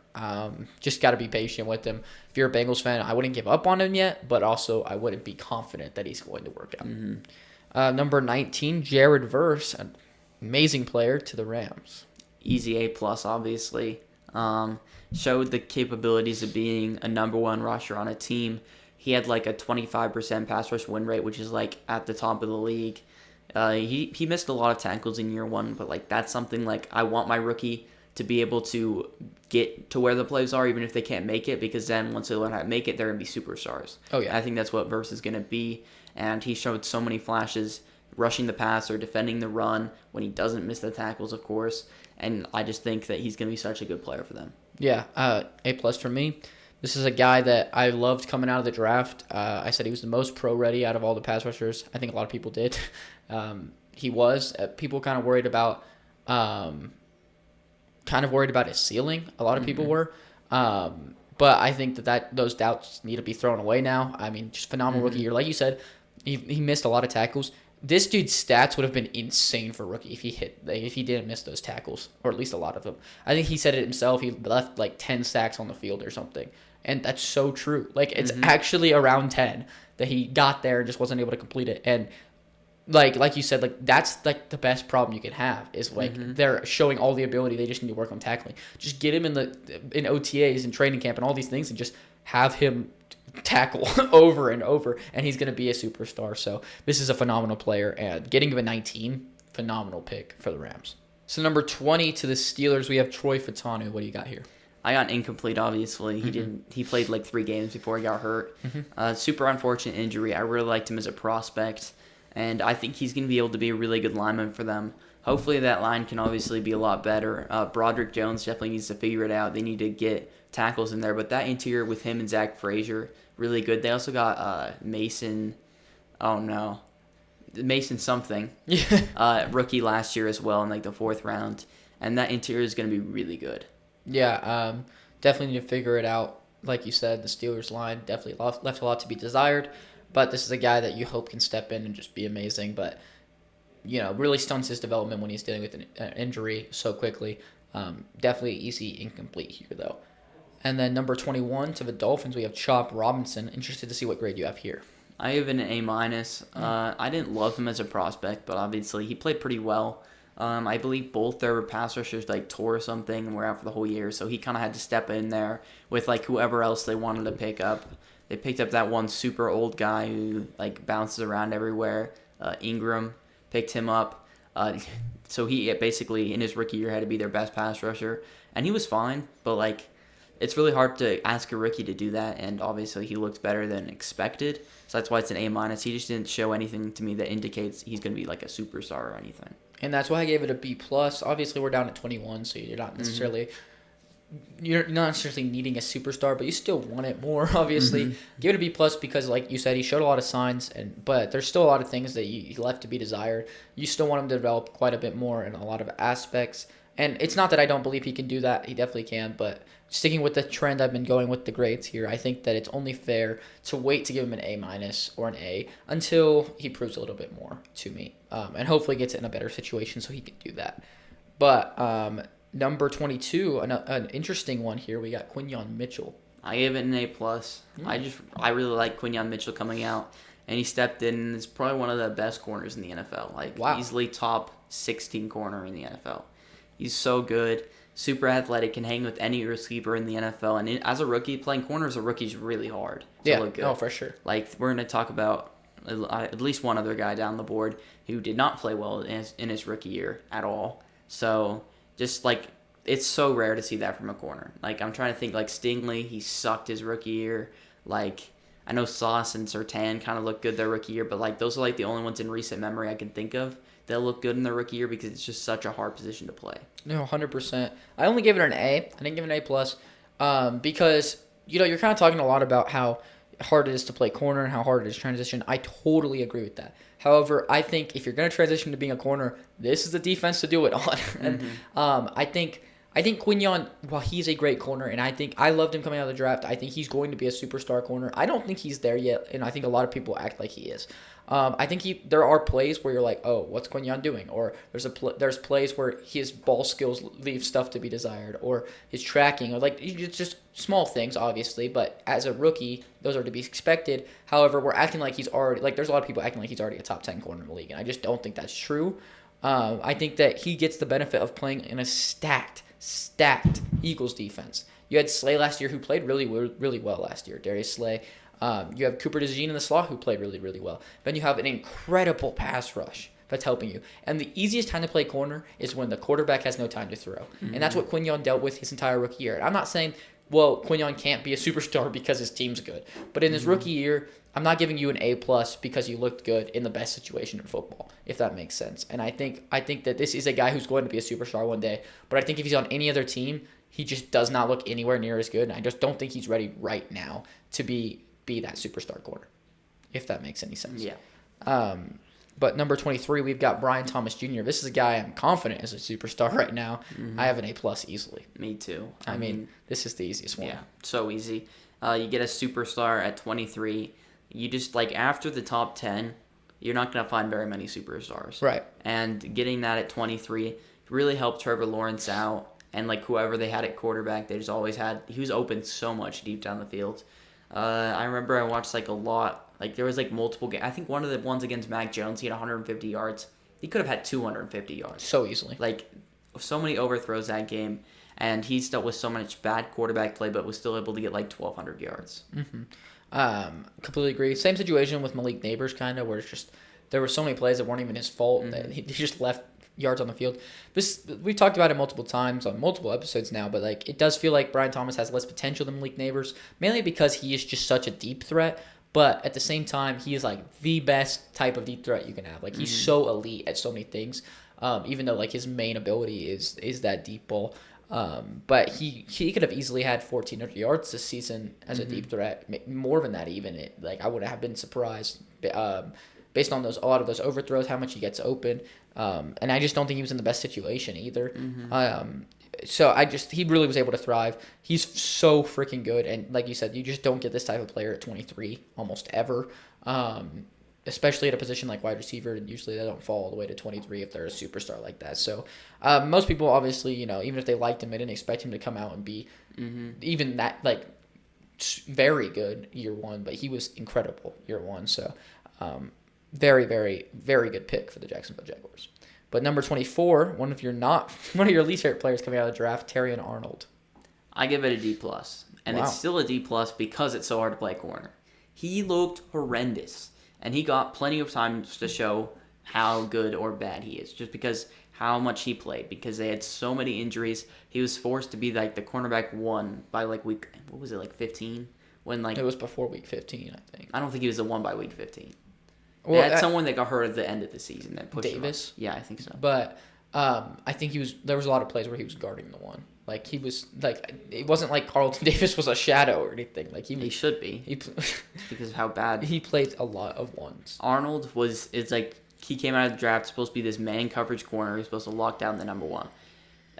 Just got to be patient with him. If you're a Bengals fan, I wouldn't give up on him yet, but also I wouldn't be confident that he's going to work out. Number 19, Jared Verse, an amazing player to the Rams. Easy A+, obviously. Showed the capabilities of being a number one rusher on a team. He had like a 25% pass rush win rate, which is like at the top of the league. He missed a lot of tackles in year one, but like that's something like I want my rookie to be able to get to where the plays are, even if they can't make it, because then once they learn how to make it, they're gonna be superstars. Oh yeah, I think that's what Verse is gonna be, and he showed so many flashes rushing the passer, defending the run when he doesn't miss the tackles, of course, and I just think that he's gonna be such a good player for them. Yeah, A+ for me. This is a guy that I loved coming out of the draft. I said he was the most pro-ready out of all the pass rushers. I think a lot of people did. He was. People kind of worried about his ceiling. A lot of people were. But I think that those doubts need to be thrown away now. I mean, just phenomenal rookie year. Like you said, he missed a lot of tackles. This dude's stats would have been insane for rookie if he didn't miss those tackles, or at least a lot of them. I think he said it himself. He left like 10 sacks on the field or something. And that's so true. Like, it's actually around 10 that he got there and just wasn't able to complete it. And like you said, like that's like the best problem you can have is like they're showing all the ability. They just need to work on tackling. Just get him in OTAs and training camp and all these things and just have him tackle over and over, and he's going to be a superstar. So this is a phenomenal player, and getting him a 19, phenomenal pick for the Rams. So number 20 to the Steelers, we have Troy Fautanu. What do you got here? I got incomplete, obviously. He played like 3 games before he got hurt. Super unfortunate injury. I really liked him as a prospect, and I think he's going to be able to be a really good lineman for them. Hopefully that line can obviously be a lot better. Broderick Jones definitely needs to figure it out. They need to get tackles in there, but that interior with him and Zach Frazier, really good. They also got Mason something, rookie last year as well in like the 4th round, and that interior is going to be really good. Yeah, definitely need to figure it out. Like you said, the Steelers line definitely left a lot to be desired, but this is a guy that you hope can step in and just be amazing, but really stunts his development when he's dealing with an injury so quickly. Definitely easy incomplete here, though. And then number 21 to the Dolphins, we have Chop Robinson. Interested to see what grade you have here. I have an A-. I didn't love him as a prospect, but obviously he played pretty well. I believe both their pass rushers tore something and were out for the whole year, so he kind of had to step in there with like whoever else they wanted to pick up. They picked up that one super old guy who like bounces around everywhere. Ingram picked him up. So he basically in his rookie year had to be their best pass rusher, and he was fine, but like it's really hard to ask a rookie to do that, and obviously he looked better than expected. So that's why it's an A-. He just didn't show anything to me that indicates he's going to be like a superstar or anything. And that's why I gave it a B+. Obviously, we're down at 21, so you're not necessarily needing a superstar, but you still want it more, obviously. Give it a B+ because, like you said, he showed a lot of signs, but there's still a lot of things that he left to be desired. You still want him to develop quite a bit more in a lot of aspects. And it's not that I don't believe he can do that. He definitely can, but sticking with the trend I've been going with the grades here, I think that it's only fair to wait to give him an A- or an A until he proves a little bit more to me. And hopefully gets in a better situation so he can do that. But number 22, an interesting one here. We got Quinyon Mitchell. I gave it an A+. I really like Quinyon Mitchell coming out, and he stepped in and is probably one of the best corners in the NFL. Like, wow. Easily top 16 corner in the NFL. He's so good, super athletic, can hang with any receiver in the NFL. And as a rookie, playing corner as a rookie is really hard to look good. Oh, for sure. Like, we're going to talk about at least one other guy down the board who did not play well in his rookie year at all. So, just like, it's so rare to see that from a corner. Like, I'm trying to think, like, Stingley, he sucked his rookie year. Like, I know Sauce and Surtain kind of looked good their rookie year, but, like, those are, like, the only ones in recent memory I can think of that look good in their rookie year because it's just such a hard position to play. No, 100%. I only gave it an A. I didn't give it an A+, because, you're kind of talking a lot about how hard it is to play corner and how hard it is to transition. I totally agree with that. However, I think if you're going to transition to being a corner, this is the defense to do it on. And I think Quinyon, while he's a great corner, and I think I loved him coming out of the draft, I think he's going to be a superstar corner. I don't think he's there yet, and I think a lot of people act like he is. I think there are plays where you're like, oh, what's Quinyon doing? Or there's plays where his ball skills leave stuff to be desired, or his tracking, or like it's just small things, obviously. But as a rookie, those are to be expected. However, we're acting like he's already there's a lot of people acting like he's already a top 10 corner in the league, and I just don't think that's true. I think that he gets the benefit of playing in a stacked Eagles defense. You had Slay last year who played really, really well last year, Darius Slay. You have Cooper DeJean in the slot who played really, really well. Then you have an incredible pass rush that's helping you. And the easiest time to play corner is when the quarterback has no time to throw. And that's what Quinyon dealt with his entire rookie year. And I'm not saying, well, Quinyon can't be a superstar because his team's good. But in his rookie year, I'm not giving you an A+ because you looked good in the best situation in football, if that makes sense. And I think that this is a guy who's going to be a superstar one day. But I think if he's on any other team, he just does not look anywhere near as good. And I just don't think he's ready right now to be that superstar corner, if that makes any sense. Yeah. But number 23, we've got Brian Thomas Jr. This is a guy I'm confident is a superstar right now. I have an A+ easily. Me too. I mean, this is the easiest one. Yeah, so easy. You get a superstar at 23. You just, like, after the top 10, you're not going to find very many superstars. Right. And getting that at 23 really helped Trevor Lawrence out. And, like, whoever they had at quarterback, they just always had – he was open so much deep down the field. I remember I watched, like, a lot. Like, there was, like, multiple games. I think one of the ones against Mac Jones, he had 150 yards. He could have had 250 yards. So easily. Like, so many overthrows that game. And he's dealt with so much bad quarterback play, but was still able to get, like, 1,200 yards. Completely agree. Same situation with Malik Neighbors, kind of, where it's just there were so many plays that weren't even his fault that he just left yards on the field. We've talked about it multiple times on multiple episodes now, but like it does feel like Brian Thomas has less potential than Malik Neighbors, mainly because he is just such a deep threat. But at the same time, he is like the best type of deep threat you can have. Like he's so elite at so many things. Even though like his main ability is that deep ball. But he could have easily had 1,400 yards this season as a deep threat, more than that even. I would have been surprised based on a lot of those overthrows, how much he gets open. And I just don't think he was in the best situation either. So he really was able to thrive. He's so freaking good, and like you said, you just don't get this type of player at 23 almost ever. Especially at a position like wide receiver, and usually they don't fall all the way to 23 if they're a superstar like that. So most people obviously, even if they liked him, they didn't expect him to come out and be even that like very good year one, but he was incredible year one. So very, very, very good pick for the Jacksonville Jaguars. But number 24, one of your least favorite players coming out of the draft, Terrion Arnold. I give it a D+, and Wow. it's still a D+ because it's so hard to play corner. He looked horrendous. And he got plenty of time to show how good or bad he is, just because how much he played because they had so many injuries. He was forced to be like the cornerback one by like week, what was it, like 15? When like It was before week 15, I think. I don't think he was the one by week 15. Well, They had someone that got hurt at the end of the season that pushed him up. Davis? Yeah, I think so. But I think there was a lot of plays where he was guarding the one. Like he was like it wasn't like Carlton Davis was a shadow or anything. Like He should be he because of how bad he played a lot of ones. Arnold was. It's like he came out of the draft supposed to be this man coverage corner who's supposed to lock down the number one.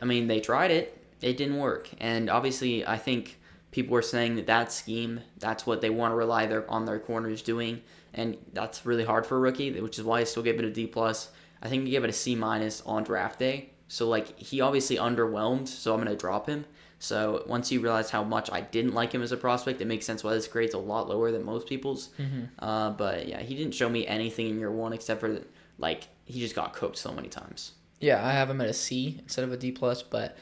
I mean, they tried it. It didn't work. And obviously, I think people were saying that scheme, that's what they want to rely on their corners doing. And that's really hard for a rookie, which is why I still gave it a D+. I think he gave it a C- on draft day. So, like, he obviously underwhelmed, so I'm going to drop him. So, once you realize how much I didn't like him as a prospect, it makes sense why this grade's a lot lower than most people's. Mm-hmm. But, yeah, he didn't show me anything in year one except for, like, he just got cooked so many times. Yeah, I have him at a C instead of a D+, but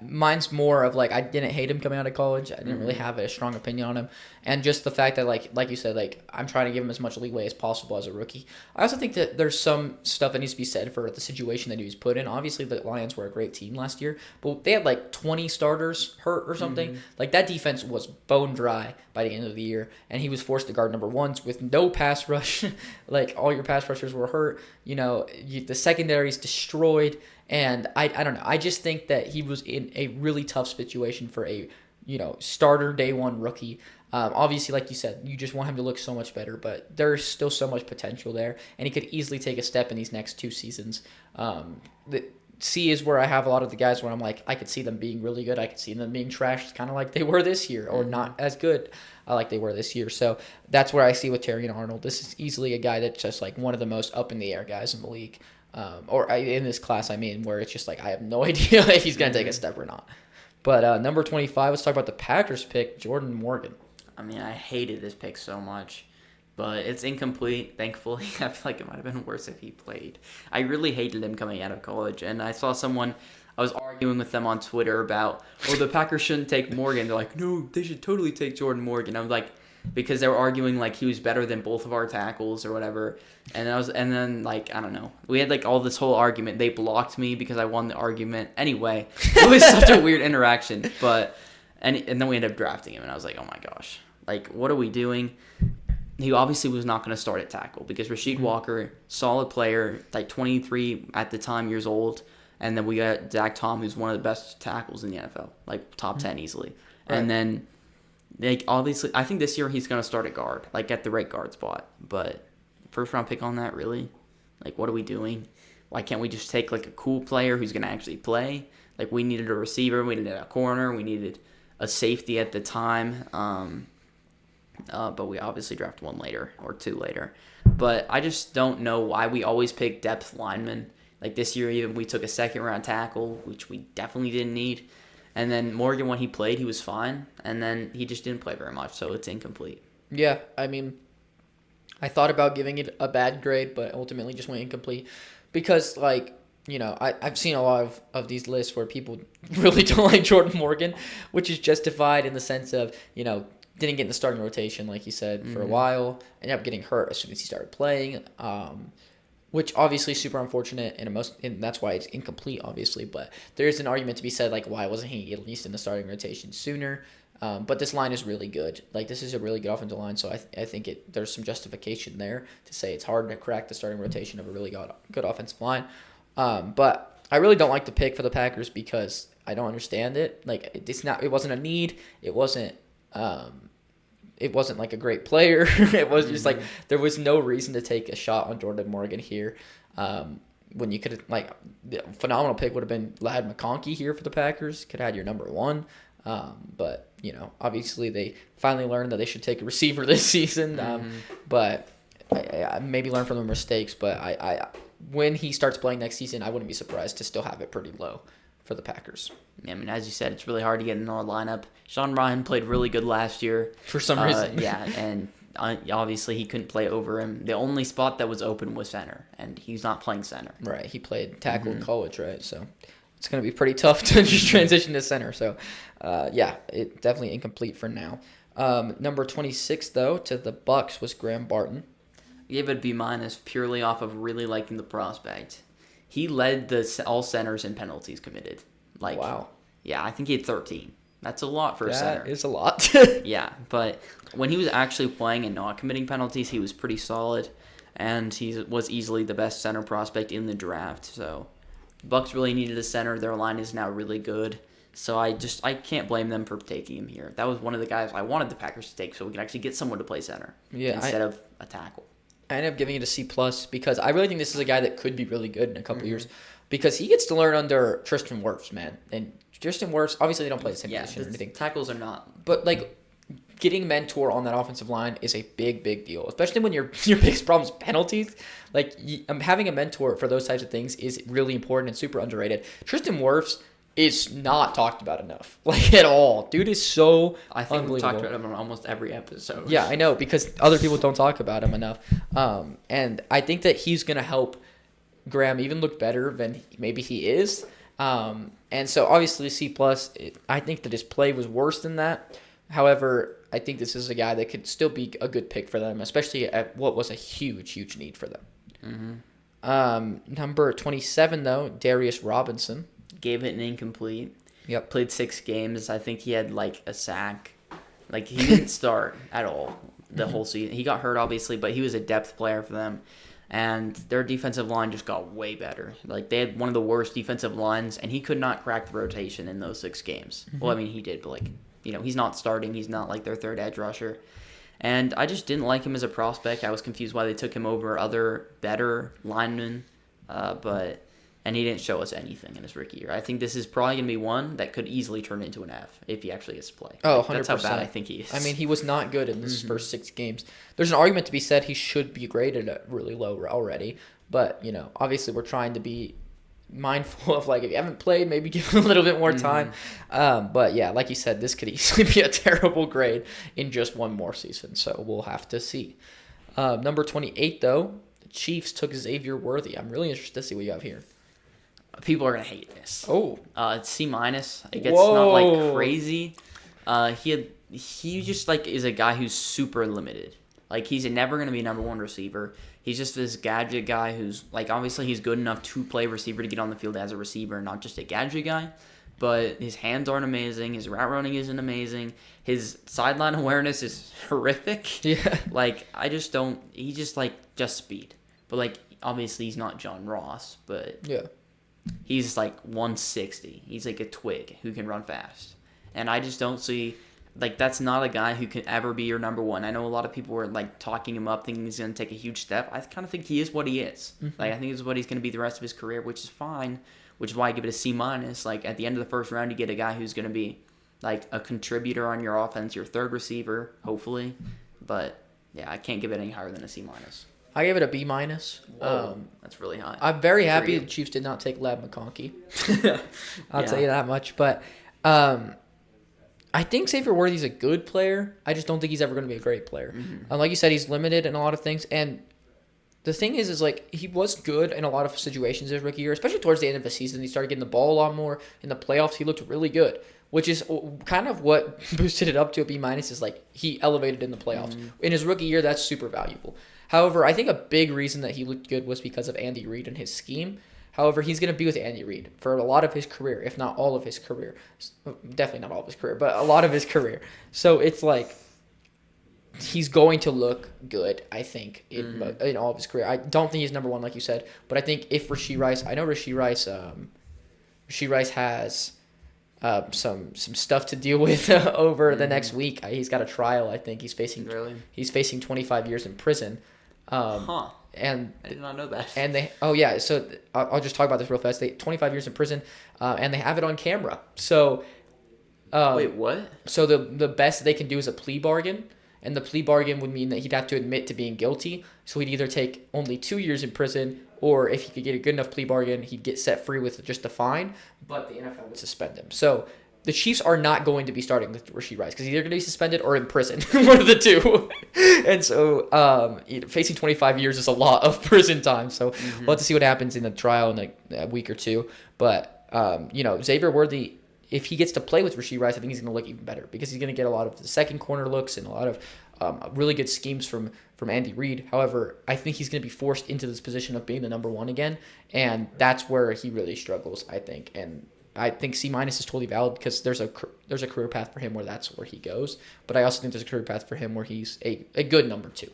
mine's more of like I didn't hate him coming out of college. I didn't really have a strong opinion on him, and just the fact that like you said, like I'm trying to give him as much leeway as possible as a rookie. I also think that there's some stuff that needs to be said for the situation that he was put in. Obviously, the Lions were a great team last year, but they had like 20 starters hurt or something. Like that defense was bone dry by the end of the year, and he was forced to guard number ones with no pass rush. Like all your pass rushers were hurt. You know, the secondary's destroyed. And I don't know. I just think that he was in a really tough situation for a, starter day one rookie. Obviously, like you said, you just want him to look so much better, but there's still so much potential there, and he could easily take a step in these next two seasons. The C is where I have a lot of the guys where I'm like, I could see them being really good. I could see them being trashed, kind of like they were this year, or not as good like they were this year. So that's where I see with Terry and Arnold. This is easily a guy that's just like one of the most up in the air guys in the league. In this class, where it's just like I have no idea if he's going to take a step or not. But number 25, let's talk about the Packers pick, Jordan Morgan. I mean, I hated this pick so much, but it's incomplete, thankfully. I feel like it might have been worse if he played. I really hated him coming out of college, and I saw I was arguing with them on Twitter about, the Packers shouldn't take Morgan. They're like, no, they should totally take Jordan Morgan. I was like, because they were arguing like he was better than both of our tackles or whatever, and then like I don't know, we had like all this whole argument. They blocked me because I won the argument. Anyway, it was such a weird interaction. But and then we ended up drafting him, and I was like, oh my gosh, like what are we doing? He obviously was not going to start at tackle because Rasheed Walker, solid player, like 23 at the time years old, and then we got Zach Tom, who's one of the best tackles in the NFL, like top 10 easily, Right. and then. Like obviously, I think this year he's gonna start at guard, like at the right guard spot. But first round pick on that, really? Like, what are we doing? Why can't we just take like a cool player who's gonna actually play? Like, we needed a receiver, we needed a corner, we needed a safety at the time. But we obviously drafted one later or two later. But I just don't know why we always pick depth linemen. Like this year, even we took a second round tackle, which we definitely didn't need. And then Morgan, when he played, he was fine. And then he just didn't play very much, so it's incomplete. Yeah, I mean, I thought about giving it a bad grade, but ultimately just went incomplete. Because, like, I've seen a lot of these lists where people really don't like Jordan Morgan, which is justified in the sense of, didn't get in the starting rotation, like you said, for a while. Ended up getting hurt as soon as he started playing. Which obviously is super unfortunate, and that's why it's incomplete, obviously. But there is an argument to be said, like, why wasn't he at least in the starting rotation sooner? But this line is really good. Like, this is a really good offensive line, so I think there's some justification there to say it's hard to crack the starting rotation of a really good offensive line. But I really don't like the pick for the Packers because I don't understand it. Like, it wasn't a need. It wasn't like a great player. It was just like there was no reason to take a shot on Jordan Morgan here. When you could the phenomenal pick would have been Ladd McConkey here for the Packers. Could have had your number one. But obviously they finally learned that they should take a receiver this season. But I maybe learn from the mistakes. But I when he starts playing next season, I wouldn't be surprised to still have it pretty low for the Packers. I mean, as you said, it's really hard to get in our lineup. Sean Ryan played really good last year. For some reason. Yeah, and obviously he couldn't play over him. The only spot that was open was center, and he's not playing center. Right, he played tackle in college, right? So it's going to be pretty tough to just transition to center. So, it definitely incomplete for now. Number 26, though, to the Bucs was Graham Barton. I gave it a B- purely off of really liking the prospect. he led all centers in penalties committed. Like, Wow. yeah, I think he had 13. That's a lot for a center. That is a lot. Yeah, but when he was actually playing and not committing penalties, he was pretty solid, and he was easily the best center prospect in the draft. So, Bucks really needed a center. Their line is now really good. So I can't blame them for taking him here. That was one of the guys I wanted the Packers to take, so we can actually get someone to play center instead of a tackle. I ended up giving it a C plus because I really think this is a guy that could be really good in a couple years because he gets to learn under Tristan Wirfs, man. And Tristan Wirfs, obviously they don't play the same position or anything, Tackles are not. but like getting mentor on that offensive line is a big deal, especially when your biggest problem is penalties. Like having a mentor for those types of things is really important and super underrated. Tristan Wirfs is not talked about enough, like at all. Dude is so I think we unbelievable. talked about him on almost every episode. Yeah, I know, because other people don't talk about him enough. And I think that he's going to help Graham even look better than maybe he is. And so obviously C+, I think that his play was worse than that. However, I think this is a guy that could still be a good pick for them, especially at what was a huge need for them. Number 27, though, Darius Robinson. Gave it an incomplete. Yep. Played 6 games. I think he had like a sack. Like he didn't start at all the whole season. He got hurt obviously, but he was a depth player for them. And their defensive line just got way better. Like they had one of the worst defensive lines, and he could not crack the rotation in those 6 games. Well, I mean he did, but like he's not starting. He's not like their third edge rusher. And I just didn't like him as a prospect. I was confused why they took him over other better linemen, and he didn't show us anything in his rookie year. I think this is probably going to be one that could easily turn into an F if he actually gets to play. Oh, Like, 100%. That's how bad I think he is. I mean, he was not good in his first 6 games. There's an argument to be said he should be graded at really low already. But, obviously we're trying to be mindful of, like, if you haven't played, maybe give him a little bit more time. But, yeah, like you said, this could easily be a terrible grade in just one more season. So we'll have to see. Number 28, though, the Chiefs took Xavier Worthy. I'm really interested to see what you have here. People are going to hate this. Oh. It's C-. It gets Whoa. not, like, crazy. He just, like, is a guy who's super limited. Like, he's never going to be number 1 receiver. He's just this gadget guy who's, like, obviously he's good enough to play receiver to get on the field as a receiver, not just a gadget guy. But his hands aren't amazing. His route running isn't amazing. His sideline awareness is horrific. Yeah. Like, he's just speed. But, like, obviously he's not John Ross, but Yeah. he's like 160. He's like a twig who can run fast. And I just don't see, like, that's not a guy who can ever be your number 1. I know a lot of people were, like, talking him up, thinking he's going to take a huge step. I kind of think he is what he is. Like, I think this is what he's going to be the rest of his career, which is fine, which is why I give it a C-. Like, at the end of the first round, you get a guy who's going to be, like, a contributor on your offense, your third receiver, hopefully. But, yeah, I can't give it any higher than a C-. I gave it a B-. That's really high. I'm very For happy you. the Chiefs did not take Lab McConkey. I'll Yeah. tell you that much. But I think Xavier Worthy's a good player. I just don't think he's ever going to be a great player. Like you said, he's limited in a lot of things. And the thing is like he was good in a lot of situations his rookie year, especially towards the end of the season. He started getting the ball a lot more. In the playoffs, he looked really good, which is kind of what boosted it up to a B- is like he elevated in the playoffs. In his rookie year, that's super valuable. However, I think a big reason that he looked good was because of Andy Reid and his scheme. However, he's going to be with Andy Reid for a lot of his career, if not all of his career. Definitely not all of his career, but a lot of his career. So it's like he's going to look good, I think, in all of his career. I don't think he's number 1, like you said, but I think if Rashee Rice, I know Rashee Rice has some stuff to deal with over the next week. He's got a trial. I think he's facing 25 years in prison. And I did not know that. And so I'll just talk about this real fast. 25 years in prison, and they have it on camera. So Wait, what? so the best they can do is a plea bargain, and the plea bargain would mean that he'd have to admit to being guilty. So he'd either take only 2 years in prison, or if he could get a good enough plea bargain, he'd get set free with just a fine. But the NFL would suspend him. So the Chiefs are not going to be starting with Rashee Rice because he's either going to be suspended or in prison, one of the two. And so facing 25 years is a lot of prison time. So we'll have to see what happens in the trial in like a week or two. But Xavier Worthy, if he gets to play with Rashee Rice, I think he's going to look even better because he's going to get a lot of the second corner looks and a lot of really good schemes from Andy Reid. However, I think he's going to be forced into this position of being the number one again, and that's where he really struggles, I think. And I think C- is totally valid because there's a career path for him where that's where he goes. But I also think there's a career path for him where he's a good number 2.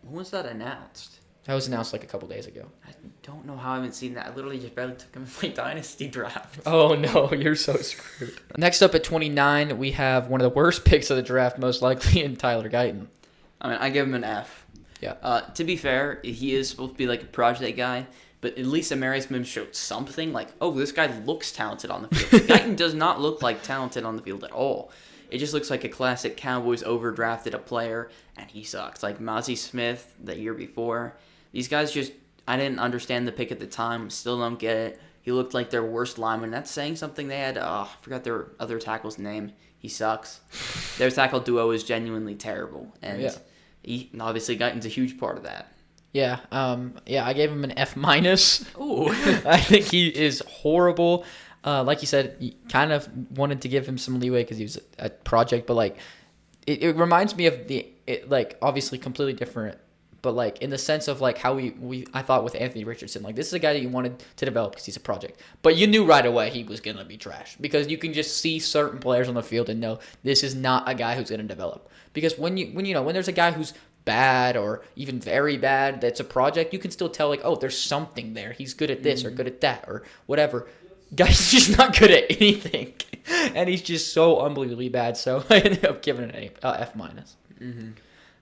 When was that announced? That was announced like a couple days ago. I don't know how I haven't seen that. I literally just barely took him in my dynasty draft. Oh no, you're so screwed. Next up at 29, we have one of the worst picks of the draft, most likely, in Tyler Guyton. I mean, I give him an F. Yeah. To be fair, he is supposed to be like a project guy, but at least Amari Smith showed something. Like, oh, this guy looks talented on the field. Guyton does not look like talented on the field at all. It just looks like a classic Cowboys overdrafted a player, and he sucks. Like Mozzie Smith the year before. These guys just, I didn't understand the pick at the time. Still don't get it. He looked like their worst lineman. That's saying something. They had, I forgot their other tackle's name. He sucks. Their tackle duo is genuinely terrible. And he, obviously Guyton's a huge part of that. Yeah, I gave him an F minus. Ooh. I think he is horrible. Like you said, you kind of wanted to give him some leeway because he was a project, but like, it reminds me of like obviously completely different, but like in the sense of like how I thought with Anthony Richardson, like this is a guy that you wanted to develop because he's a project, but you knew right away he was gonna be trash because you can just see certain players on the field and know this is not a guy who's gonna develop. Because when there's a guy who's bad or even very bad that's a project, you can still tell like, oh, there's something there. He's good at this or good at that or whatever. Guy's just not good at anything, and he's just so unbelievably bad. So I ended up giving it an F minus.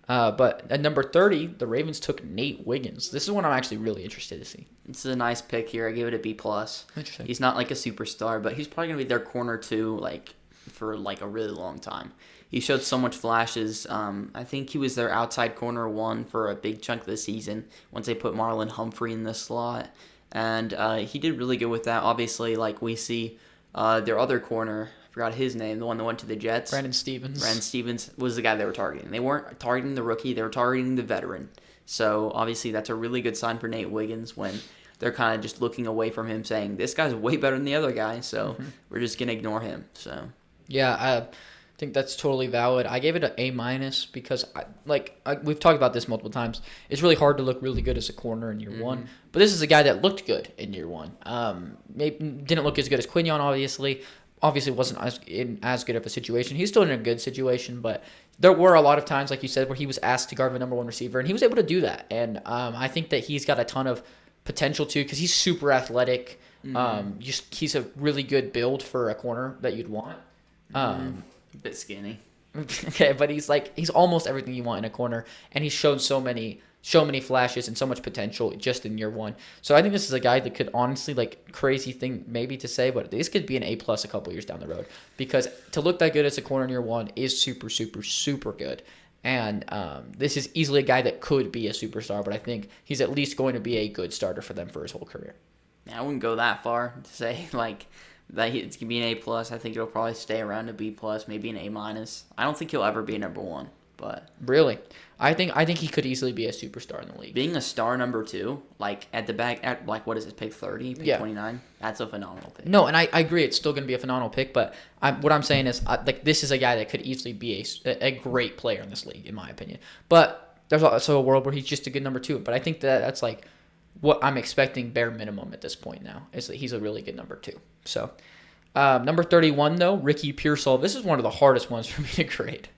But at number 30, the Ravens took Nate Wiggins. This is one I'm actually really interested to see. This is a nice pick here. I gave it a B+. Interesting. He's not like a superstar, but he's probably going to be their corner 2 like for like a really long time. He showed so much flashes. I think he was their outside corner 1 for a big chunk of the season once they put Marlon Humphrey in the slot. And he did really good with that. Obviously, like we see their other corner, I forgot his name, the one that went to the Jets. Brandon Stevens Was the guy they were targeting. They weren't targeting the rookie, they were targeting the veteran. So obviously that's a really good sign for Nate Wiggins when they're kind of just looking away from him saying, this guy's way better than the other guy, so we're just going to ignore him. So Yeah, I think that's totally valid. I gave it an A minus because we've talked about this multiple times. It's really hard to look really good as a corner in year one, but this is a guy that looked good in year one. Maybe didn't look as good as Quinion, obviously. Obviously wasn't as good of a situation. He's still in a good situation, but there were a lot of times, like you said, where he was asked to guard the number one receiver, and he was able to do that. And I think that he's got a ton of potential too because he's super athletic. He's a really good build for a corner that you'd want. A bit skinny. Okay, but he's almost everything you want in a corner, and he's shown so many flashes and so much potential just in year one. So I think this is a guy that could honestly, like, crazy thing maybe to say, but this could be an A+ a couple years down the road because to look that good as a corner in year one is super, super, super good. And this is easily a guy that could be a superstar, but I think he's at least going to be a good starter for them for his whole career. Yeah, I wouldn't go that far to say like that it's gonna be an A+. I think it'll probably stay around a B+, maybe an A-. I don't think he'll ever be a number one, but really, I think he could easily be a superstar in the league. being a star number 2, like at the back at like what is it, pick 30, pick 29, that's a phenomenal pick. No, and I agree, it's still going to be a phenomenal pick, but what I'm saying is like this is a guy that could easily be a great player in this league, in my opinion. But there's also a world where he's just a good number 2. But I think that's like what I'm expecting bare minimum at this point now is that he's a really good number 2. So number 31 though, Ricky Pearsall. This is one of the hardest ones for me to grade.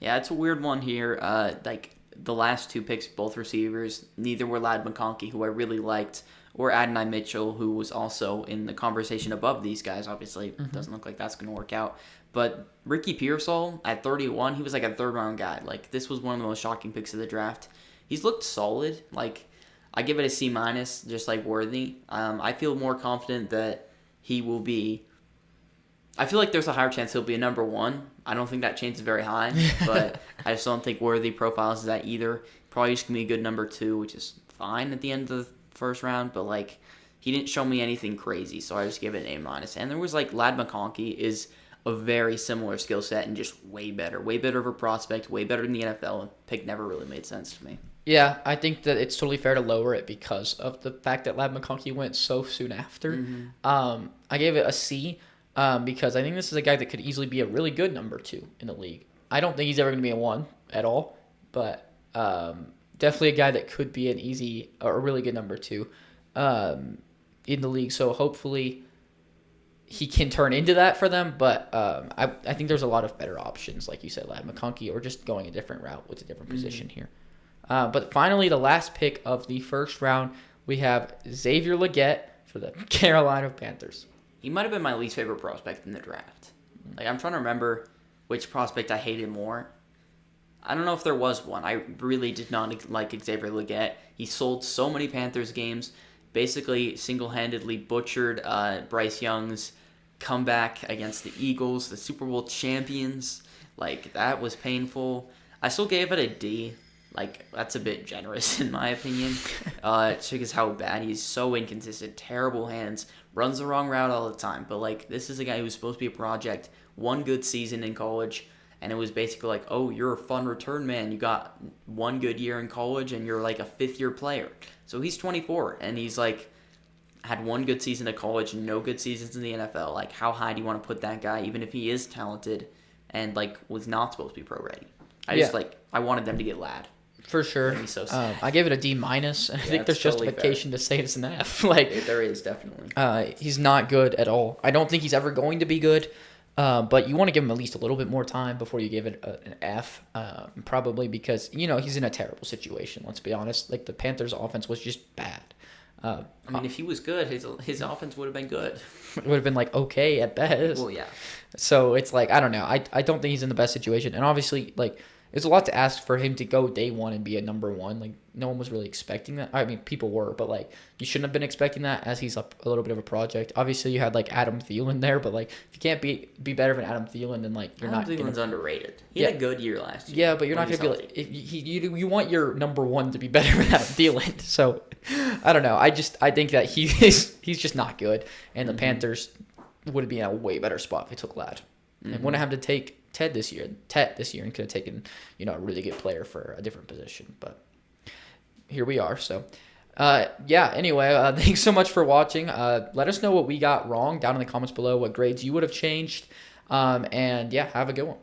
Yeah, it's a weird one here. Like the last 2 picks, both receivers, neither were Ladd McConkey, who I really liked, or Adonai Mitchell, who was also in the conversation above these guys. Obviously, doesn't look like that's going to work out. But Ricky Pearsall at 31, he was like a third-round guy. Like this was one of the most shocking picks of the draft. He's looked solid. Like I give it a C-, just like Worthy. I feel more confident that he will be. I feel like there's a higher chance he'll be a number 1. I don't think that chance is very high, but I just don't think Worthy profiles that either. Probably just going to be a good number 2, which is fine at the end of the first round, but like he didn't show me anything crazy, so I just give it an A-. And there was like Ladd McConkey is a very similar skill set and just way better of a prospect, way better than the NFL. Pick never really made sense to me. Yeah, I think that it's totally fair to lower it because of the fact that Ladd McConkey went so soon after. I gave it a C. Because I think this is a guy that could easily be a really good number 2 in the league. I don't think he's ever going to be a 1, at all, but definitely a guy that could be an easy or a really good number two in the league. So hopefully he can turn into that for them. But I think there's a lot of better options, like you said, Ladd McConkey, or just going a different route with a different position here. But finally, the last pick of the first round, we have Xavier Legette for the Carolina Panthers. He might have been my least favorite prospect in the draft. Like, I'm trying to remember which prospect I hated more. I don't know if there was one. I really did not like Xavier Legette. He sold so many Panthers games, basically single-handedly butchered Bryce Young's comeback against the Eagles, the Super Bowl champions. Like, that was painful. I still gave it a D. Like, that's a bit generous in my opinion. Because how bad he's so inconsistent, terrible hands, runs the wrong route all the time. But, like, this is a guy who's supposed to be a project, one good season in college, and it was basically like, oh, you're a fun return man. You got one good year in college, and you're like a fifth-year player. So he's 24, and he's like had one good season at college, no good seasons in the NFL. Like, how high do you want to put that guy, even if he is talented and like was not supposed to be pro ready? I wanted them to get Ladd. For sure. He's so sad. I gave it a D minus. I think there's totally justification to say it's an F. Like, There is definitely. he's not good at all. I don't think he's ever going to be good. But you want to give him at least a little bit more time before you give it an F, probably because, he's in a terrible situation, let's be honest. Like, the Panthers' offense was just bad. I mean, if he was good, his offense would have been good. It would have been, like, okay at best. Well, yeah. So it's like, I don't know. I don't think he's in the best situation. And obviously, like, it's a lot to ask for him to go day one and be a number one. Like, no one was really expecting that. I mean, people were, but, like, you shouldn't have been expecting that as he's a little bit of a project. Obviously, you had, like, Adam Thielen there, but, like, if you can't be better than Adam Thielen, then, like, you're Adam not Thielen's underrated. He had a good year last year. Yeah, but you're not going to be like, you want your number one to be better than Adam Thielen. So, I don't know. I think that he's just not good, and the Panthers would be in a way better spot if they took Ladd. And wouldn't have to take Tet this year, and could have taken, a really good player for a different position. But here we are. So, anyway, thanks so much for watching. Let us know what we got wrong down in the comments below, what grades you would have changed. And, have a good one.